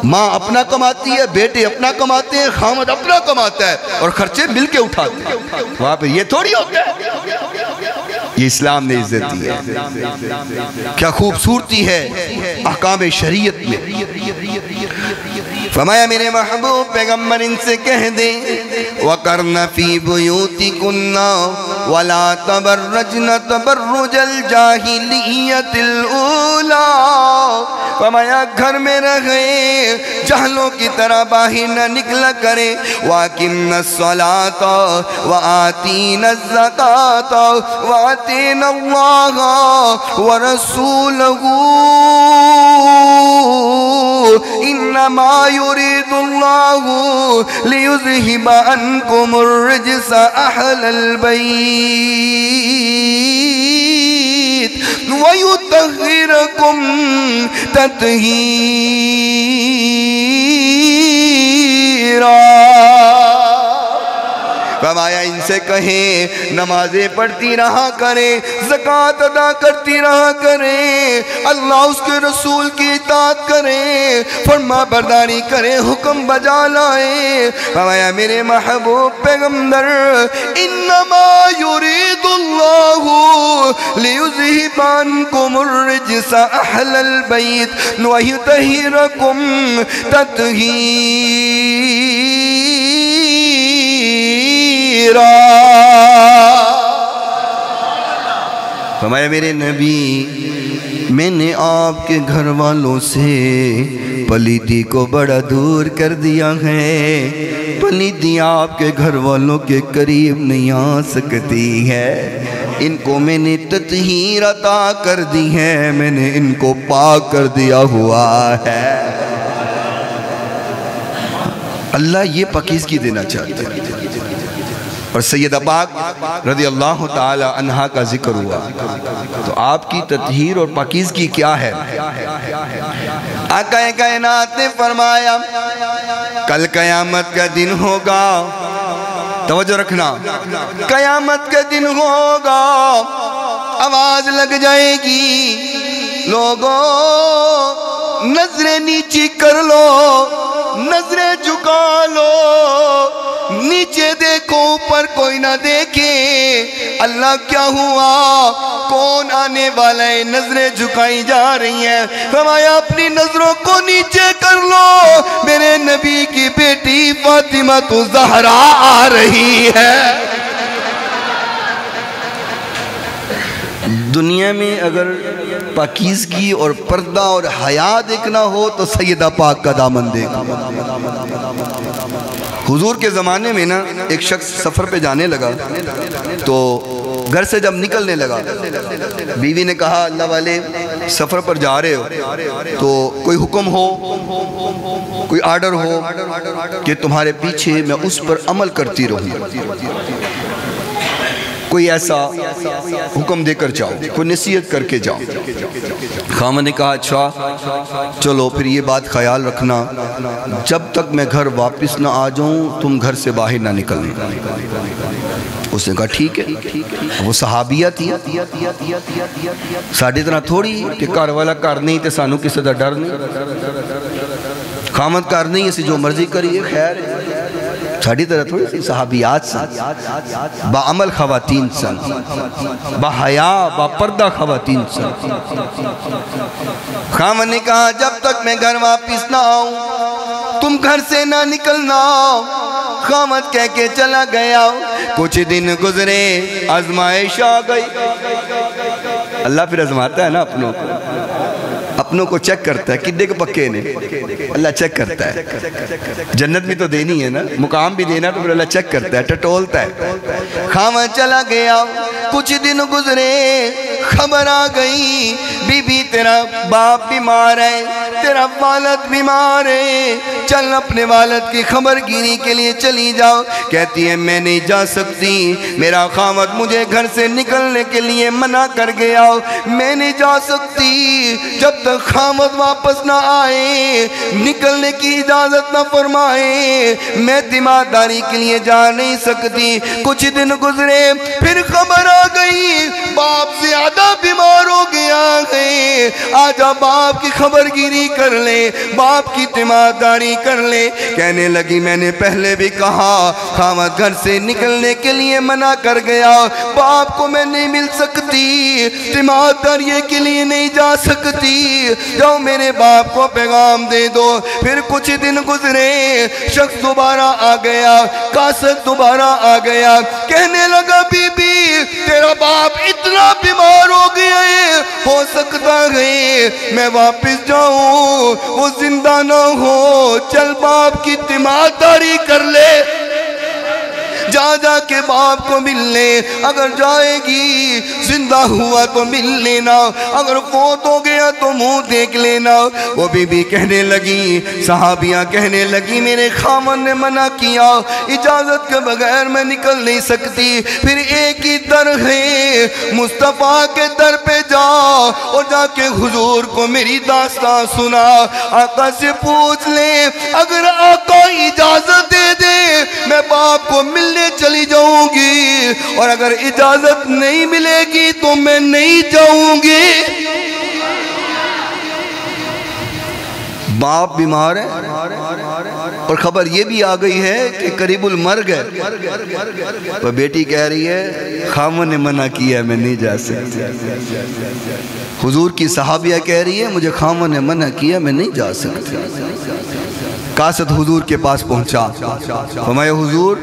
ماں اپنا کماتی ہے، بیٹے اپنا کماتے ہیں، خامد اپنا کماتا ہے اور خرچے مل کے اٹھاتے ہیں۔ وہاں پہ یہ تھوڑی ہوتا ہے، یہ اسلام نے عزت دی ہے۔ کیا خوبصورتی ہے احکام شریعت میں۔ فرمایا میرے محبوب پیغمبر ان سے کہہ دیں وَقَرْنَ فِي بُيُوتِكُنَّ وَلَا تَبَرَّجْنَ تَبَرُّجَ الْجَاهِلِيَّةِ الْأُولَى، فرمایا گھر میں رہیں، جہلوں کی طرح باہر نہ نکلا کریں، وَأَقِمْنَ الصَّلَاةَ وَآتِينَ الزَّكَاةَ وَأَطِعْنَ اللَّهَ وَرَسُولَهُ إِنَّمَا يُرِيدُ اللَّهُ لِيُذْهِبَ عَنْكُمُ الرِّجْسَ أَهْلَ الْبَيْتِ وَيُطَهِّرَكُمْ تَطْهِيرًا۔ فرمایا ان سے کہیں نمازیں پڑھتی رہا کریں، زکوٰۃ ادا کرتی رہا کریں، اللہ اس کے رسول کی اطاعت کریں، فرما برداری کریں، حکم بجا لائیں۔ فرمایا میرے محبوب پیغمبر انما یرید اللہ لیذہب عنکم الرجس اہل البیت ویطہرکم فرمایا میرے نبی میں نے آپ کے گھر والوں سے پلیتی کو بڑا دور کر دیا ہے، پلیتی آپ کے گھر والوں کے قریب نہیں آ سکتی ہے، ان کو میں نے تطہیر عطا کر دی ہے، میں نے ان کو پاک کر دیا ہوا ہے۔ اللہ یہ پاکیزگی دینا چاہتے ہیں۔ اور سیدہ پاک رضی اللہ تعالی عنہا کا ذکر ہوا تو آپ کی تطہیر اور پاکیزگی کیا ہے؟ آقا کائنات نے فرمایا کل قیامت کا دن ہوگا، توجہ رکھنا، قیامت کا دن ہوگا، آواز لگ جائے گی، لوگوں نظریں نیچی کر لو، نظریں جھکا لو، نیچے دیکھو اوپر کوئی نہ دیکھے، اللہ کیا ہوا، کون آنے والا ہے، نظریں جھکائی جا رہی ہیں، فرمایا اپنی نظروں کو نیچے کر لو، میرے نبی کی بیٹی فاطمہ الزہرا آ رہی ہے۔ دنیا میں اگر پاکیزگی اور پردہ اور حیا دیکھنا ہو تو سیدہ پاک کا دامن دیکھنا۔ حضور کے زمانے میں نا ایک شخص سفر پہ جانے لگا تو گھر سے جب نکلنے لگا بیوی نے کہا اللہ والے سفر پر جا رہے ہو تو کوئی حکم ہو، کوئی آرڈر ہو کہ تمہارے پیچھے میں اس پر عمل کرتی رہوں، کوئی ایسا حکم دے کر جاؤ، کوئی نصیحت کر کے جاؤ۔ خامن نے کہا اچھا چلو پھر یہ بات خیال رکھنا جب تک میں گھر واپس نہ آ جاؤں تم گھر سے باہر نہ نکلنا۔ اس نے کہا ٹھیک ہے۔ وہ صحابیہ تھی، ساڑھے طرح تھوڑی کہ کار والا کار نہیں تے سانو کسی دا ڈر نہیں، خامد کار نہیں اسی جو مرضی کریے خیر ہے، ساڑھی طرح تھوڑی سی صحابیات سن، با عمل خواتین سن، با حیا با پردہ خواتین سن۔ خامد نے کہا جب تک میں گھر واپس نہ آؤں تم گھر سے نہ نکلنا۔ خامد کہہ کے چلا گیا، کچھ دن گزرے، آزمائش آ گئی۔ اللہ پھر آزماتا ہے نا اپنوں کو چیک کرتا ہے، کدے کے پکے نے اللہ چیک کرتا ہے، جنت بھی تو دینی ہے نا، مقام بھی دینا تو پھر اللہ چیک کرتا ہے، ٹٹولتا ہے۔ خامد چلا گیا، کچھ دن گزرے، خبر آ گئی بی بی تیرا باپ بیمار ہے، تیرا والد بیمار ہے، چل اپنے والد کی خبر گیری کے لیے چلی جاؤ۔ کہتی ہے میں نہیں جا سکتی، میرا خامد مجھے گھر سے نکلنے کے لیے منع کر گیا، میں نہیں جا سکتی، جب تک خامد واپس نہ آئے نکلنے کی اجازت نہ فرمائے میں تیمارداری کے لیے جا نہیں سکتی۔ کچھ دن گزرے، پھر خبر آ گئی باپ زیادہ بیمار ہو گیا ہے، آجا باپ کی خبر گیری کر لے، باپ کی تیمارداری کر لے۔ کہنے لگی میں نے پہلے بھی کہا خامد گھر سے نکلنے کے لیے منع کر گیا، باپ کو میں نہیں مل سکتی، تیمارداری کے لیے نہیں جا سکتی، جاؤ میرے باپ کو پیغام دے دو۔ پھر کچھ دن گزرے، شخص دوبارہ آ گیا، قاصد دوبارہ آ گیا، کہنے لگا بی بی تیرا باپ اتنا بیمار ہو گیا ہے، ہو سکتا ہے میں واپس جاؤں وہ زندہ نہ ہو، چل باپ کی تیمارداری کر لے، جا کے باپ کو مل لے، اگر جائے گی زندہ ہوا تو مل لینا، اگر فوت ہو گیا تو منہ دیکھ لینا۔ وہ بی بی کہنے لگی، صحابیاں کہنے لگی میرے خامد نے منع کیا، اجازت کے بغیر میں نکل نہیں سکتی، پھر ایک ہی در ہے، مصطفیٰ کے در پہ جا اور جا کے حضور کو میری داستان سنا، آقا سے پوچھ لے، اگر آقا اجازت دے دے میں باپ کو ملنے چلی جاؤں گی، اور اگر اجازت نہیں ملے گی تو میں نہیں جاؤں گی۔ باپ بیمار ہے اور خبر یہ بھی آ گئی ہے کہ قریب المرگ ہے، تو بیٹی کہہ رہی ہے خامد نے منع کیا ہے میں نہیں جا سکتی۔ حضور کی صحابیہ کہہ رہی ہے مجھے خامد نے منع کیا میں نہیں جا سکتی۔ قاصد حضور کے پاس پہنچا، فرمایا حضور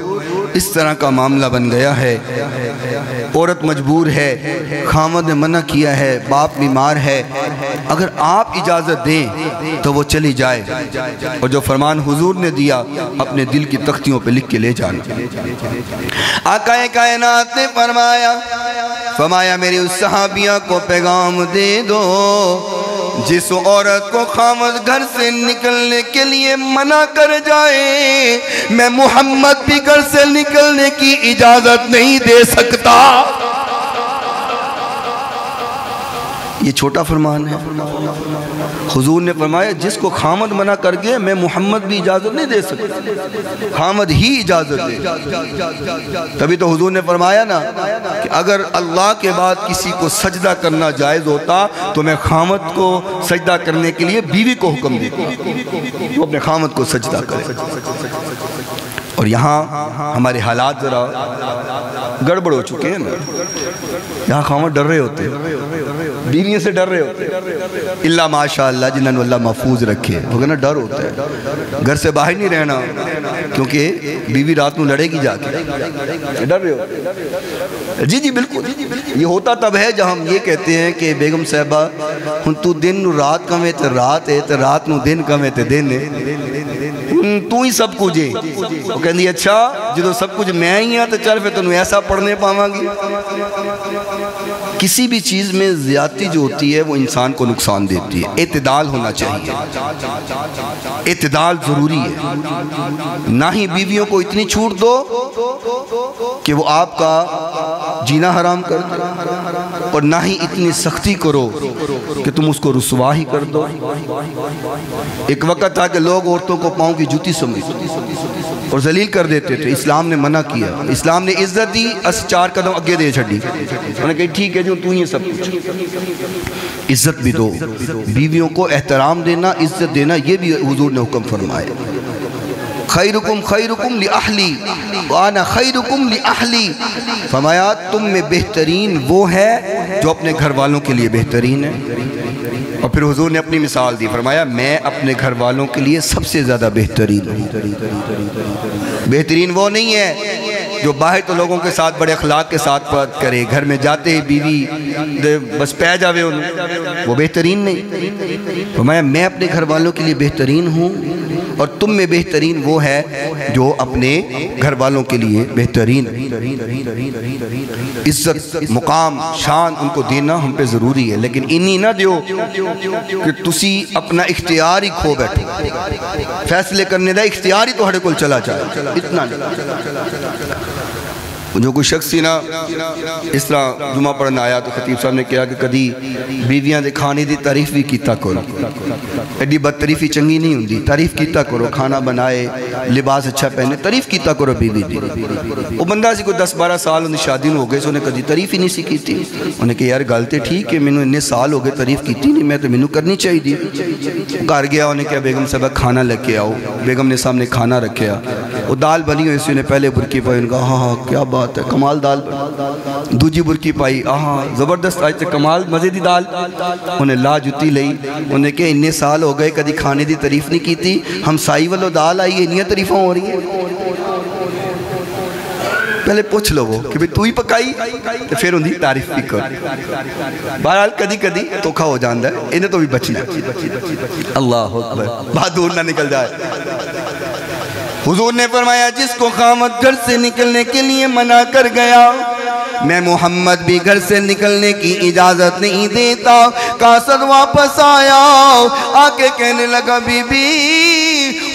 اس طرح کا معاملہ بن گیا ہے، عورت مجبور ہے، خامد نے منع کیا ہے، باپ بیمار ہے، اگر آپ اجازت دیں تو وہ چلی جائے، اور جو فرمان حضور نے دیا اپنے دل کی تختیوں پہ لکھ کے لے جانا۔ آقا کائنات نے فرمایا میری اس صحابیہ کو پیغام دے دو، جس عورت کو خاوند گھر سے نکلنے کے لیے منع کر جائے میں محمد بھی گھر سے نکلنے کی اجازت نہیں دے سکتا۔ یہ چھوٹا فرمان ہے۔ حضور نے فرمایا جس کو خامد منع کر گئے میں محمد بھی اجازت نہیں دے سکتا، خامد ہی اجازت دے۔ تبھی تو حضور نے فرمایا نا کہ اگر اللہ کے بعد کسی کو سجدہ کرنا جائز ہوتا تو میں خامد کو سجدہ کرنے کے لیے بیوی کو حکم دیتا وہ اپنے خامد کو سجدہ کرے۔ اور یہاں ہمارے حالات ذرا گڑبڑ ہو چکے ہیں نا، یہاں خامد ڈر رہے ہوتے ہیں، بیویوں سے ڈر رہے ہوتے ہیں، اللہ ماشاءاللہ جنہوں اللہ محفوظ رکھے، وہ کہنا ڈر ہوتا ہے، گھر سے باہر نہیں رہنا کیونکہ بیوی رات میں لڑے گی جا کے، ڈر رہے ہوتے ہیں۔ جی بالکل یہ ہوتا تب ہے جب ہم یہ کہتے ہیں کہ بیگم صاحبہ ہن تو دن نو رات کمے تے رات ہے تے رات نو دن کمے تے دن ہے، تو ہی سب کچھ ہے۔ وہ کہندی اچھا جدو سب کچھ میں ہی ہاں تو چل پھر تنوں ایسا پڑھنے پاواں گی۔ کسی بھی چیز میں زیادتی جو ہوتی ہے وہ انسان کو نقصان دیتی ہے، اعتدال ہونا چاہیے، اعتدال ضروری ہے۔ نہ ہی بیویوں کو اتنی چھوٹ دو کہ وہ آپ کا جینا حرام کر دو اور نہ ہی اتنی سختی کرو کہ تم اس کو رسوا ہی کر دو۔ ایک وقت تھا کہ لوگ عورتوں کو پاؤں کی جوتی سمجھتے اور ذلیل کر دیتے تھے، اسلام نے منع کیا، اسلام نے عزت دی، اس 4 قدم اگے دے چھڑی، انہوں نے کہا ٹھیک ہے جو تو ہی سب کچھ، عزت بھی دو، بیویوں کو احترام دینا، عزت دینا، یہ بھی حضور نے حکم فرمایا۔ خیرکم خیرکم لأہلی وانا خیرکم لأہلی، فرمایا تم میں بہترین وہ ہے جو اپنے گھر والوں کے لیے بہترین ہے۔ اور پھر حضور نے اپنی مثال دی، فرمایا میں اپنے گھر والوں کے لیے سب سے زیادہ بہترین ہوں۔ بہترین وہ نہیں ہے جو باہر تو لوگوں کے ساتھ بڑے اخلاق کے ساتھ بات کرے، گھر میں جاتے ہی بیوی بس پہ جاوے انہوں، وہ بہترین نہیں۔ فرمایا میں اپنے گھر والوں کے لیے بہترین ہوں اور تم میں بہترین وہ ہے جو اپنے گھر والوں کے لیے بہترین۔ عزت مقام شان ان کو دینا ہم پہ ضروری ہے، لیکن انہی نہ دیو کہ تسی اپنا اختیار ہی کھو بیٹھو، فیصلے کرنے دا اختیار ہی تو ہڑے کل چلا جائے، اتنا نہیں۔ جو کوئی شخص نا اس طرح جمعہ پڑھنا آیا تو خطیب صاحب نے کہا کہ کدی بیویاں دے کھانے دی تعریف بھی کیتا کرو، ایڈی بد تعریفی چنگی نہیں ہوندی، تعریف کیتا کرو، کھانا بنائے، لباس اچھا پہنے، تعریف کیتا کرو بیوی دی۔ وہ بندہ سی کوئی 10-12 سال انہیں شادی ہو گئے، انہیں کدی تعریف ہی نہیں سی کیتی، انہیں کہا یار گل تے ٹھیک ہے، میں نے سال ہو گئے تعریف کیتی نہیں، میں تو میں کرنی چاہیے دی۔ گھر گیا انہیں کہا بیگم صاحبہ کھانا لے کے آؤ، بیگم نے سامنے کھانا رکھیا، وہ دال بنی ہوئی سی، انہیں پہلے برکی پائی، انہوں نے کہا ہاں کیا بات ہے کمال دال، دوجی برکی پائی آہاں زبردست آج تک کمال مزے دی دال، انہیں لا جتی لئی، انہیں کہا انہیں سال ہو گئے کدی کھانے دی تعریف نہیں کی تھی، ہم سائی والو دال آئی انہیں تعریفوں ہو رہی ہیں۔ پہلے پوچھ لو وہ کہ بھی تو ہی پکائی تو پھر انہیں تعریف بھی کر۔ بہرحال کدی کدی توکھا ہو جاندہ ہے، انہیں تو بھی بچنا، اللہ اکبر بات دور نہ نکل جائے۔ حضور نے فرمایا جس کو خامد گھر سے نکلنے کے لیے منع کر گیا میں محمد بھی گھر سے نکلنے کی اجازت نہیں دیتا۔ قاصد واپس آیا آکے کہنے لگا بی بی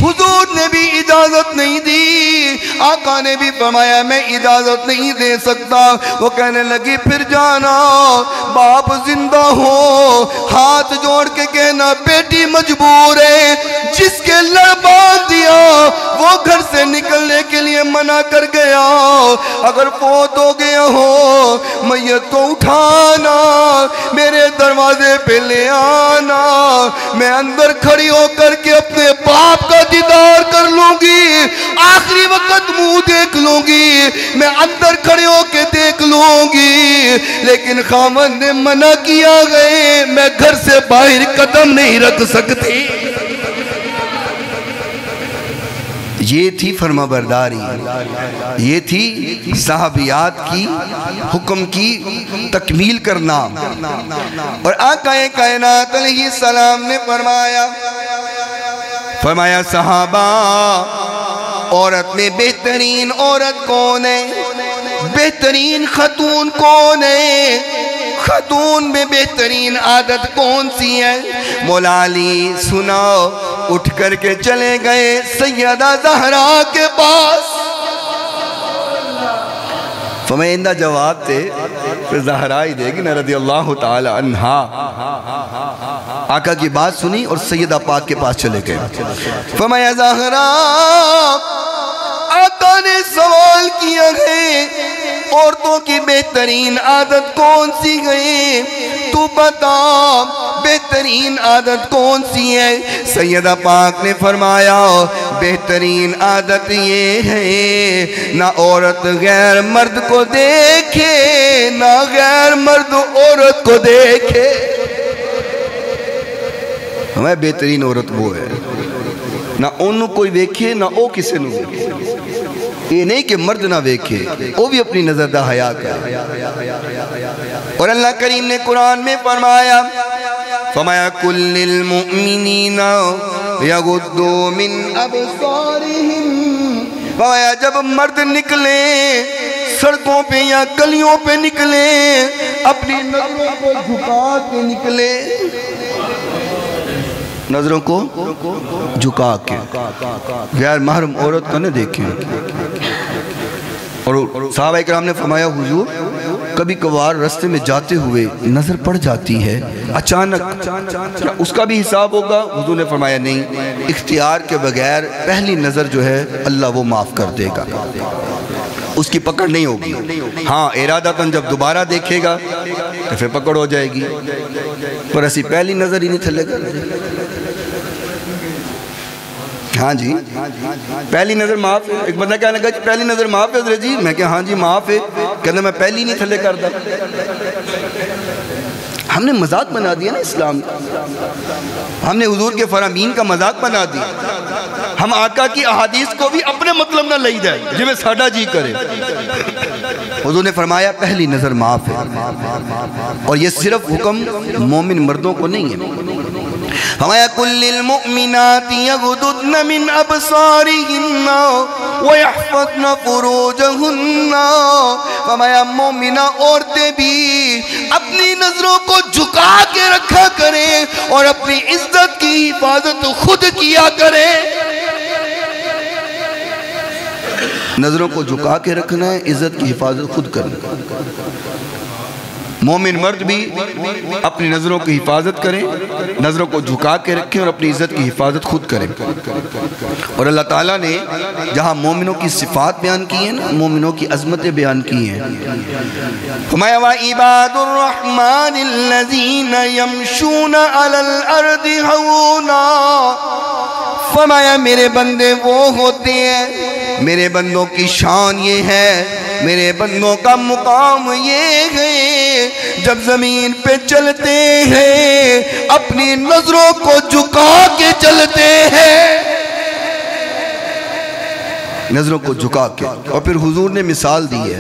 حضور نے بھی اجازت نہیں دی، آقا نے بھی فرمایا میں اجازت نہیں دے سکتا۔ وہ کہنے لگی پھر جانا، باپ زندہ ہو ہاتھ جوڑ کے کہنا بیٹی مجبور ہے، جس کے لڑ باندھ دیا وہ گھر سے نکلنے کے لیے منع کر گیا، اگر فوت ہو گیا ہو میت کو اٹھانا میرے دروازے پہ لے آنا، میں اندر کھڑی ہو کر کے اپنے باپ کا دیدار کر لوں گی، آخری وقت منہ دیکھ لوں گی، میں اندر کھڑی ہو کے دیکھ لوں گی، لیکن خامن نے منع کیا گئے میں گھر سے باہر قدم نہیں رکھ سکتی۔ یہ تھی فرما برداری، یہ تھی صحابیات کی حکم کی تکمیل کرنا۔ اور آقا کائنات علیہ السلام نے فرمایا صحابہ عورت میں بہترین عورت کون ہے، بہترین خاتون کون ہے؟ خاتون میں بہترین عادت کون سی ہے؟ مولا علی سناؤ۔ اٹھ کر کے چلے گئے سیدہ زہرا کے پاس۔ فرمائندہ جواب تھے پھر زہرا ہی دے گی نا رضی اللہ تعالی عنہا۔ آقا کی بات سنی اور سیدہ پاک کے پاس چلے گئے۔ فرمایا زہرا، آقا نے سوال کیا ہے عورتوں کی بہترین عادت کون سی ہے؟ تو بتا بہترین عادت کون سی ہے؟ سیدہ پاک نے فرمایا بہترین عادت یہ ہے نہ عورت غیر مرد کو دیکھے نہ غیر مرد عورت کو دیکھے۔ ہمیں بہترین عورت وہ ہے نہ انہوں کوئی دیکھے نہ او کسے نو دیکھے۔ یہ نہیں کہ مرد نہ دیکھے، وہ بھی اپنی نظر دا حیا کرے۔ اور اللہ کریم نے قرآن میں فرمایا کُلِّ الْمُؤْمِنِينَ يَغُضُّوا مِنْ أَبْصَارِهِمْ۔ فرمایا جب مرد نکلے سڑکوں پہ یا گلیوں پہ نکلے اپنی نظروں کو جھکا کے نکلے، نظروں کو جھکا کے، غیر محرم عورت کو نہ دیکھیں۔ اور صحابہ کرام نے فرمایا حضور کبھی کبھار رستے میں جاتے ہوئے نظر پڑ جاتی ہے اچانک، کیا اس کا بھی حساب ہوگا؟ حضور نے فرمایا نہیں، اختیار کے بغیر پہلی نظر جو ہے اللہ وہ معاف کر دے گا، اس کی پکڑ نہیں ہوگی۔ ہاں ارادتاً جب دوبارہ دیکھے گا تو پھر پکڑ ہو جائے گی، پر ایسی پہلی نظر ہی نہیں تھلے گا۔ ہاں جی پہلی نظر معاف ہے۔ ایک بندہ کہنے لگا پہلی نظر معاف ہے حضرت جی؟ میں کہا ہاں جی معاف ہے۔ کہنے میں پہلی نہیں تھلے کردا۔ ہم نے مذاق بنا دیا نا اسلام کا، ہم نے حضور کے فرامین کا مذاق بنا دیا۔ ہم آقا کی احادیث کو بھی اپنے مطلب نہ لئی جائے جی میں ساڈا جی کرے۔ حضور نے فرمایا پہلی نظر معاف ہے، اور یہ صرف حکم مومن مردوں کو نہیں ہے۔ فرمایا کُلِّ الْمُؤْمِنَاتِ يَغْضُضْنَ مِنْ أَبْصَارِهِنَّ وَيَحْفَظْنَ فُرُوجَهُنَّ۔ فرمایا مومنہ عورتیں بھی اپنی نظروں کو جھکا کے رکھا کریں اور اپنی عزت کی حفاظت خود کیا کریں۔ نظروں کو جھکا کے رکھنا ہے، عزت کی حفاظت خود کرنا۔ مومن مرد بھی اپنی نظروں کی حفاظت کریں، نظروں کو جھکا کے رکھیں اور اپنی عزت کی حفاظت خود کریں۔ اور اللہ تعالیٰ نے جہاں مومنوں کی صفات بیان کی ہیں نا، مومنوں کی عظمتیں بیان کی ہیں۔ فرمایا وَعِبَادُ الرَّحْمَنِ الَّذِينَ يَمْشُونَ عَلَى الْأَرْضِ هَوْنًا۔ فرمایا میرے بندے وہ ہوتے ہیں، میرے بندوں کی شان یہ ہے، میرے بندوں کا مقام یہ ہے، جب زمین پہ چلتے ہیں اپنی نظروں کو جھکا کے چلتے ہیں، نظروں کو جھکا کے۔ اور پھر حضور نے مثال دی ہے،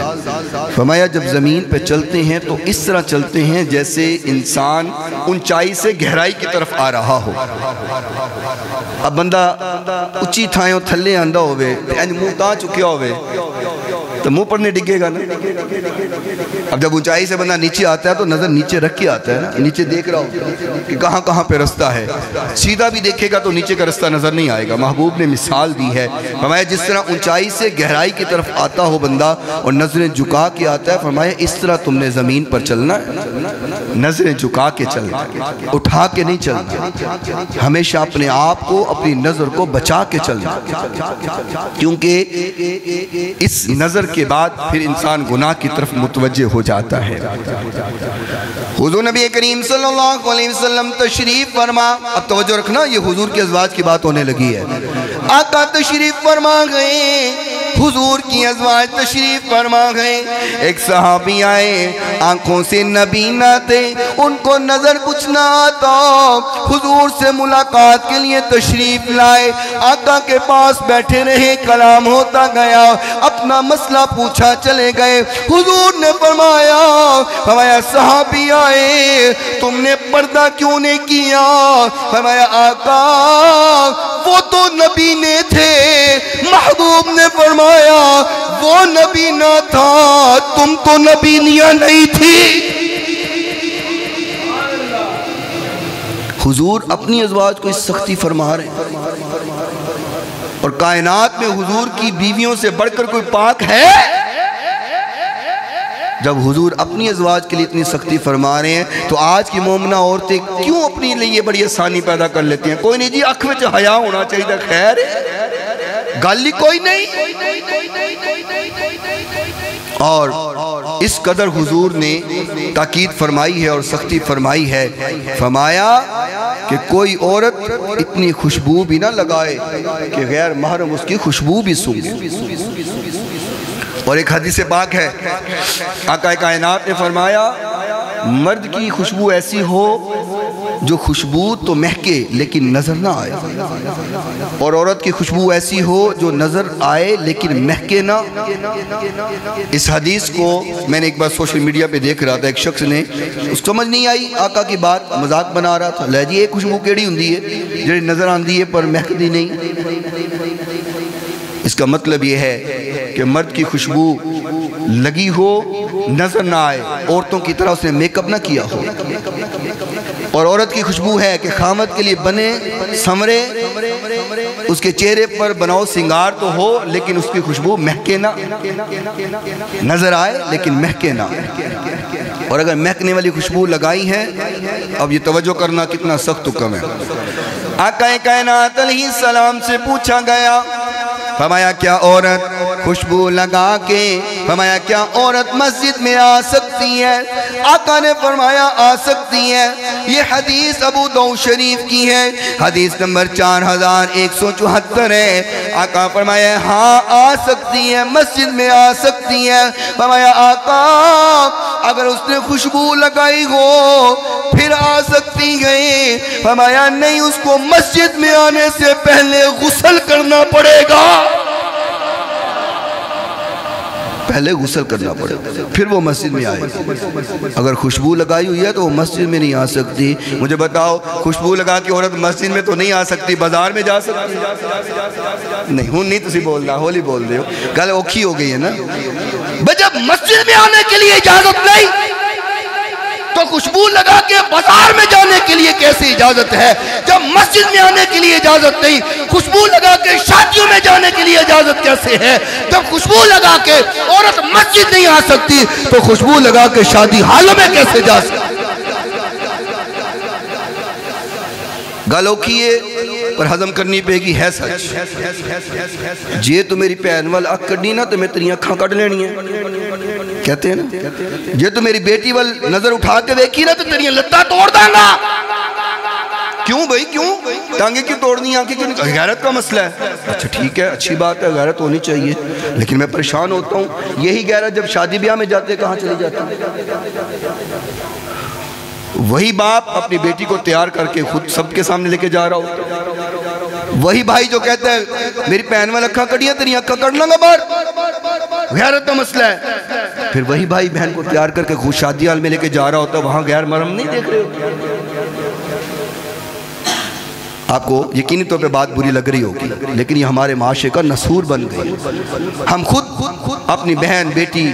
فرمایا جب زمین پہ چلتے ہیں تو اس طرح چلتے ہیں جیسے انسان اونچائی سے گہرائی کی طرف آ رہا ہو۔ اب بندہ اچھی تھائیوں تھلے آندہ ہوئے منہ تاں چکیا ہوئے تو منہ پر نہیں ڈگے گا نا۔ اب جب اونچائی سے بندہ نیچے آتا ہے تو نظر نیچے رکھ کے آتا ہے نا، نیچے دیکھ رہا ہو کہ کہاں کہاں پہ رستہ ہے، سیدھا بھی دیکھے گا تو نیچے کا رستہ نظر نہیں آئے گا۔ محبوب نے مثال دی ہے، فرمایا جس طرح اونچائی سے گہرائی کی طرف آتا ہو بندہ اور نظریں جھکا کے آتا ہے، فرمایا اس طرح تم نے زمین پر چلنا ہے، نظریں جھکا کے چلنا، اٹھا کے نہیں چلنا، ہمیشہ اپنے آپ کو اپنی نظر کو بچا کے چلنا، کیونکہ اس نظر کے بعد پھر انسان گناہ کی طرف متوجہ ہو جاتا ہے۔ حضور نبی کریم صلی اللہ علیہ وسلم تشریف فرما، اب توجہ رکھنا یہ حضور کے ازواج کی بات ہونے لگی ہے۔ آقا تشریف فرما گئے، حضور کی ازواج تشریف فرما گئے، ایک صحابی آئے آنکھوں سے نبینا تھے، ان کو نظر کچھ نہ آتا، حضور سے ملاقات کے لیے تشریف لائے، آقا کے پاس بیٹھے رہے، کلام ہوتا گیا، اپنا مسئلہ پوچھا چلے گئے۔ حضور نے فرمایا صحابی آئے تم نے پردہ کیوں نہیں کیا؟ فرمایا آقا وہ تو نبی نے تھے۔ محبوب نے فرمایا وہ نبی نہ تھا، تم تو نبینیاں نہیں تھی۔ حضور اپنی ازواج کو اس سختی فرما رہے ہیں، اور کائنات میں حضور کی بیویوں سے بڑھ کر کوئی پاک ہے؟ جب حضور اپنی ازواج کے لیے اتنی سختی فرما رہے ہیں تو آج کی مومنہ عورتیں کیوں اپنی لیے بڑی آسانی پیدا کر لیتی ہیں؟ کوئی نہیں جی، آنکھ میں حیا ہونا چاہیے، خیر گالی کوئی نہیں۔ اور اس قدر حضور نے تاکید فرمائی ہے اور سختی فرمائی ہے، فرمایا کہ کوئی عورت اتنی خوشبو بھی نہ لگائے کہ غیر محرم اس کی خوشبو بھی سونگے۔ اور ایک حدیث پاک ہے، آقا کائنات نے فرمایا مرد کی خوشبو ایسی ہو جو خوشبو تو مہکے لیکن نظر نہ آئے، اور عورت کی خوشبو ایسی ہو جو نظر آئے لیکن مہکے نہ۔ اس حدیث کو میں نے ایک بار سوشل میڈیا پہ دیکھ رہا تھا، ایک شخص نے اس کو سمجھ نہیں آئی، آقا کی بات مذاق بنا رہا تھا، لے جی ایک خوشبو کیڑی ہوندی ہے جڑی نظر آندی ہے پر مہکدی نہیں۔ اس کا مطلب یہ ہے کہ مرد کی خوشبو لگی ہو نظر نہ آئے، عورتوں کی طرح اس نے میک اپ نہ کیا ہو، اور عورت کی خوشبو ہے کہ خامد کے لیے بنے سمرے، اس کے چہرے پر بناؤ سنگار تو ہو لیکن اس کی خوشبو مہکے نہ، نظر آئے لیکن مہکے نہ۔ اور اگر مہکنے والی خوشبو لگائی ہے، اب یہ توجہ کرنا کتنا سخت حکم ہے۔ آقا کائنات علیہ السلام سے پوچھا گیا، فرمایا کیا عورت خوشبو لگا کے، فرمایا کیا عورت مسجد میں آ سکتی ہے؟ آقا نے فرمایا آ سکتی ہے۔ یہ حدیث ابو داؤد شریف کی ہے، حدیث نمبر 4174 ہے۔ آقا فرمایا ہاں آ سکتی ہے، مسجد میں آ سکتی ہے۔ فرمایا آقا اگر اس نے خوشبو لگائی ہو پھر آ سکتی ہے؟ فرمایا نہیں، اس کو مسجد میں آنے سے پہلے غسل کرنا پڑے گا، پہلے غسل کرنا پڑے پھر وہ مسجد میں آئے۔ اگر خوشبو لگائی ہوئی ہے تو وہ مسجد میں نہیں آ سکتی۔ مجھے بتاؤ، خوشبو لگا کے عورت مسجد میں تو نہیں آ سکتی، بازار میں جا سکتی؟ نہیں، ہوں نہیں تسی بولنا، ہولی بول دے ہو، گل اوکھی ہو گئی ہے نا۔ جب مسجد میں آنے کے لیے اجازت نہیں تو خوشبو لگا کے بازار میں جانے کے لیے کیسے اجازت ہے؟ جب مسجد میں آنے کے لیے اجازت نہیں، خوشبو لگا کے شادیوں میں جانے کے لیے اجازت کیسے ہے؟ جب خوشبو لگا کے عورت مسجد نہیں آ سکتی تو خوشبو لگا کے شادی حالوں میں کیسے جا سکتی؟ گالو کیے پر ہضم کرنی پے گی، ہے سچ جی تو میری پہن وال اکھ کڈی نا تو میں تیری اکھاں کڈ لینی ہیں، کہتے ہیں نا، جی تو میری بیٹی وال نظر اٹھا کے دیکھی نا تو تیری لتاں توڑ داں گا۔ کیوں بھائی کیوں؟ ٹانگیں کیوں توڑنی، آنکھیں کیوں؟ غیرت کا مسئلہ ہے۔ اچھا ٹھیک ہے، اچھی بات ہے، غیرت ہونی چاہیے، لیکن میں پریشان ہوتا ہوں یہی غیرت جب شادی بیاہ میں جاتے کہاں چلی جاتی؟ وہی باپ اپنی بیٹی کو تیار کر کے خود سب کے سامنے لے کے جا رہا ہوتا، وہی بھائی جو کہتا ہے میری پہن والا اکھاں کڑیاں تیری اکھاں کڑ لوں گا باہر، غیرت کا مسئلہ ہے۔ پھر وہی بھائی بہن کو تیار کر کے خود شادی حال میں لے کے جا رہا ہوتا، وہاں غیر محرم نہیں دیکھ رہے ہوتے۔ آپ کو یقینی طور پہ بات بری لگ رہی ہوگی، لیکن یہ ہمارے معاشرے کا نسور بن گئی۔ ہم خود اپنی بہن بیٹی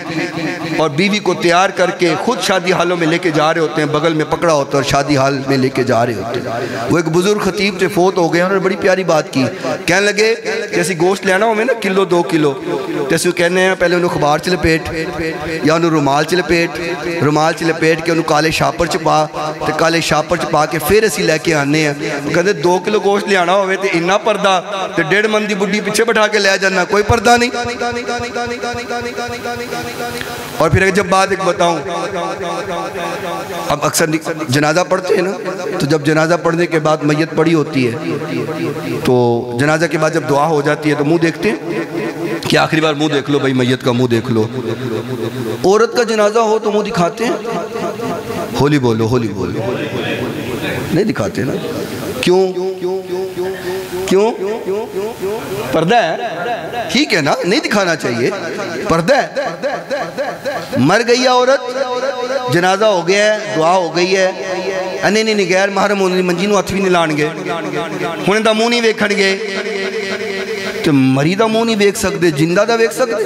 اور بیوی کو تیار کر کے خود شادی حالوں میں لے کے جا رہے ہوتے ہیں، بغل میں پکڑا ہوتا ہے اور شادی حال میں لے کے جا رہے ہوتے ہیں۔ وہ ایک بزرگ خطیب تھے، فوت ہو گئے، انہوں نے بڑی پیاری بات کی، کہنے لگے جیسی گوشت لینا ہو میں نا کلو 2 کلو، جیسے وہ کہنے ہیں پہلے انہوں اخبار چ لپیٹ یا انہوں رومال چ لپیٹ کے انہوں کالے شاپر چپا، تو کالے شاپر چپا کے پھر اسی لے کے آنے ہیں۔ وہ کہتے 2 کلو گوشت لے آنا ہوئے تو انہا پردہ، تو 1.5 من دی بڈی پیچھے بٹھا کے لے جانا، کوئی پردہ نہیں۔ اور پھر جب بات ایک بتاؤں، اب اکثر جنازہ پڑھتے ہیں نا، تو جب جنازہ پڑھنے کے بعد میت پڑی ہوتی ہے تو جنازہ کے بعد جب دعا ہو جاتی ہے تو منہ دیکھتے ہیں کہ آخری بار منہ دیکھ لو بھائی، میت کا منہ دیکھ لو۔ عورت کا جنازہ ہو تو منہ دکھاتے ہیں؟ ہولی بولو، ہولی بولو، نہیں دکھاتے نا۔ کیوں؟ کیوں؟ پردہ ہے، ٹھیک ہے نا، نہیں دکھانا چاہیے، پردہ ہے۔ مر گئی ہے عورت، جنازہ ہو گیا ہے، دعا ہو گئی ہے، نہیں نہیں غیر محرم ہونے منجی نو ہتھ بھی نہیں لان گے، ہونے دا منہ نہیں ویکھن گے، تو مری دا منہ نہیں ویکھ سکتے، جندہ دا ویکھ سکتے؟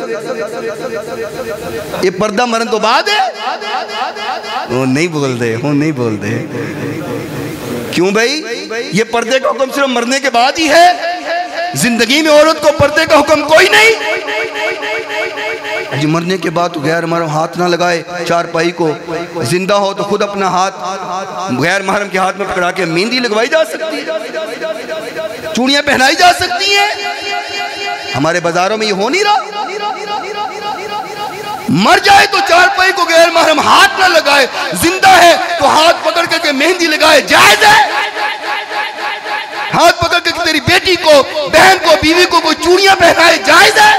یہ پردہ مرن تو بعد ہے؟ وہ نہیں بول دے، وہ نہیں بول دے۔ کیوں بھائی؟ یہ پردے کا حکم صرف مرنے کے بعد ہی ہے، زندگی میں عورت کو پردے کا حکم کوئی نہیں۔ جی مرنے کے بعد تو غیر محرم ہاتھ نہ لگائے چارپائی کو، زندہ ہو تو خود اپنا ہاتھ غیر محرم کے ہاتھ میں پکڑا کے مہندی لگوائی جا سکتی ہے، چوڑیاں پہنائی جا سکتی ہیں۔ ہمارے بازاروں میں یہ ہو نہیں رہا۔ مر جائے تو چارپائی کو غیر محرم ہاتھ نہ لگائے، زندہ ہے تو ہاتھ پکڑ کر کے مہندی لگائے، جائز ہے؟ ہاتھ پکڑ کے تیری بیٹی کو، بہن کو، بیوی کو کوئی چوڑیاں پہنائے، جائز ہے؟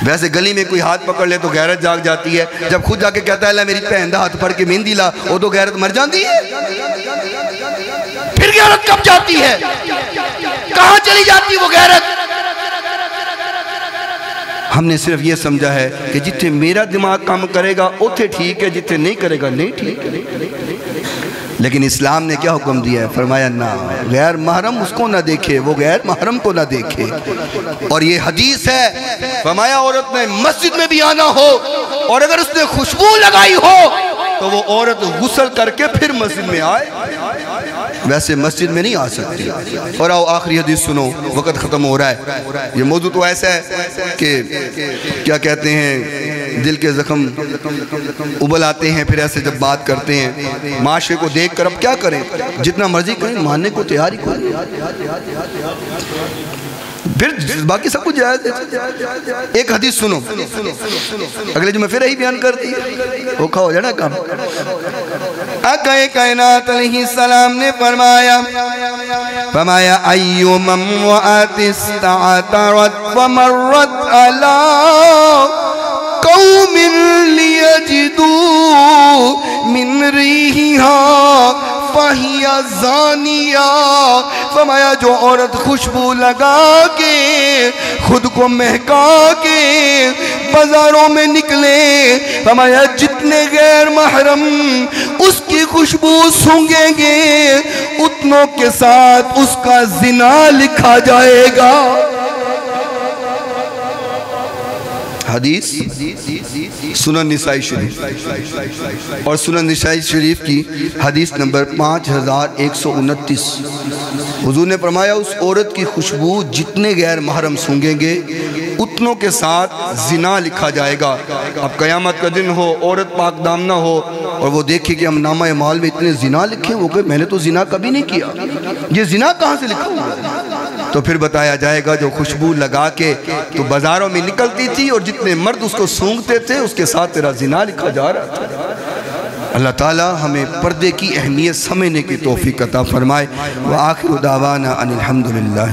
ویسے گلی میں کوئی ہاتھ پکڑ لے تو غیرت جاگ جاتی ہے، جب خود جا کے کہتا ہے اللہ میری بہن دا ہاتھ پکڑ کے مہندی لا، وہ تو غیرت مر جاتی ہے۔ پھر غیرت کب جاتی ہے؟ کہاں چلی جاتی وہ غیرت؟ ہم نے صرف یہ سمجھا ہے کہ جتنے میرا دماغ کام کرے گا اتنے ٹھیک ہے، جتنے نہیں کرے گا نہیں ٹھیک ہے۔ لیکن اسلام نے کیا حکم دیا ہے؟ فرمایا نہ، غیر محرم اس کو نہ دیکھے، وہ غیر محرم کو نہ دیکھے۔ اور یہ حدیث ہے، فرمایا عورت نے مسجد میں بھی آنا ہو اور اگر اس نے خوشبو لگائی ہو تو وہ عورت غسل کر کے پھر مسجد میں آئے، ویسے مسجد میں نہیں آ سکتی۔ اور آؤ آخری حدیث سنو، وقت ختم ہو رہا ہے۔ یہ موضوع تو ایسا ہے کہ کیا کہتے ہیں، دل کے زخم ابل آتے ہیں پھر ایسے جب بات کرتے ہیں۔ معاشرے کو دیکھ کر اب کیا کریں، جتنا مرضی کریں ماننے کو تیاری کریں، پھر باقی سب کچھ جائز ہے۔ ایک حدیث سنو، اگلے جمعہ پھر یہی بیان کر دی، اوکھا ہو جانا کام۔ آقا کائنات علیہ السلام نے فرمایا ایو مموعات استعطرت ومرت علی قوم لیجدو من ریحہا فہی زانیہ، فرمایا جو عورت خوشبو لگا کے خود کو مہکا کے بازاروں میں نکلے، فرمایا جتنے غیر محرم اس کی خوشبو سونگیں گے اتنوں کے ساتھ اس کا زنا لکھا جائے گا۔ حدیث سنن نسائی شریف اور سنن نسائی شریف کی حدیث نمبر 5129۔ حضور نے فرمایا اس عورت کی خوشبو جتنے غیر محرم سونگیں گے اتنوں کے ساتھ زنا لکھا جائے گا۔ اب قیامت کا دن ہو، عورت پاک دامنہ ہو اور وہ دیکھے کہ ہم نامہ اعمال میں اتنے زنا لکھے، وہ کہ میں نے تو زنا کبھی نہیں کیا، یہ زنا کہاں سے لکھا ہوا ہے؟ تو پھر بتایا جائے گا جو خوشبو لگا کے تو بازاروں میں نکلتی تھی اور جتنے مرد اس کو سونگتے تھے اس کے ساتھ تیرا زنا لکھا جا رہا تھا۔ اللہ تعالی ہمیں پردے کی اہمیت سمجھنے کی توفیق عطا فرمائے۔ وآخر دعوانا ان الحمدللہ۔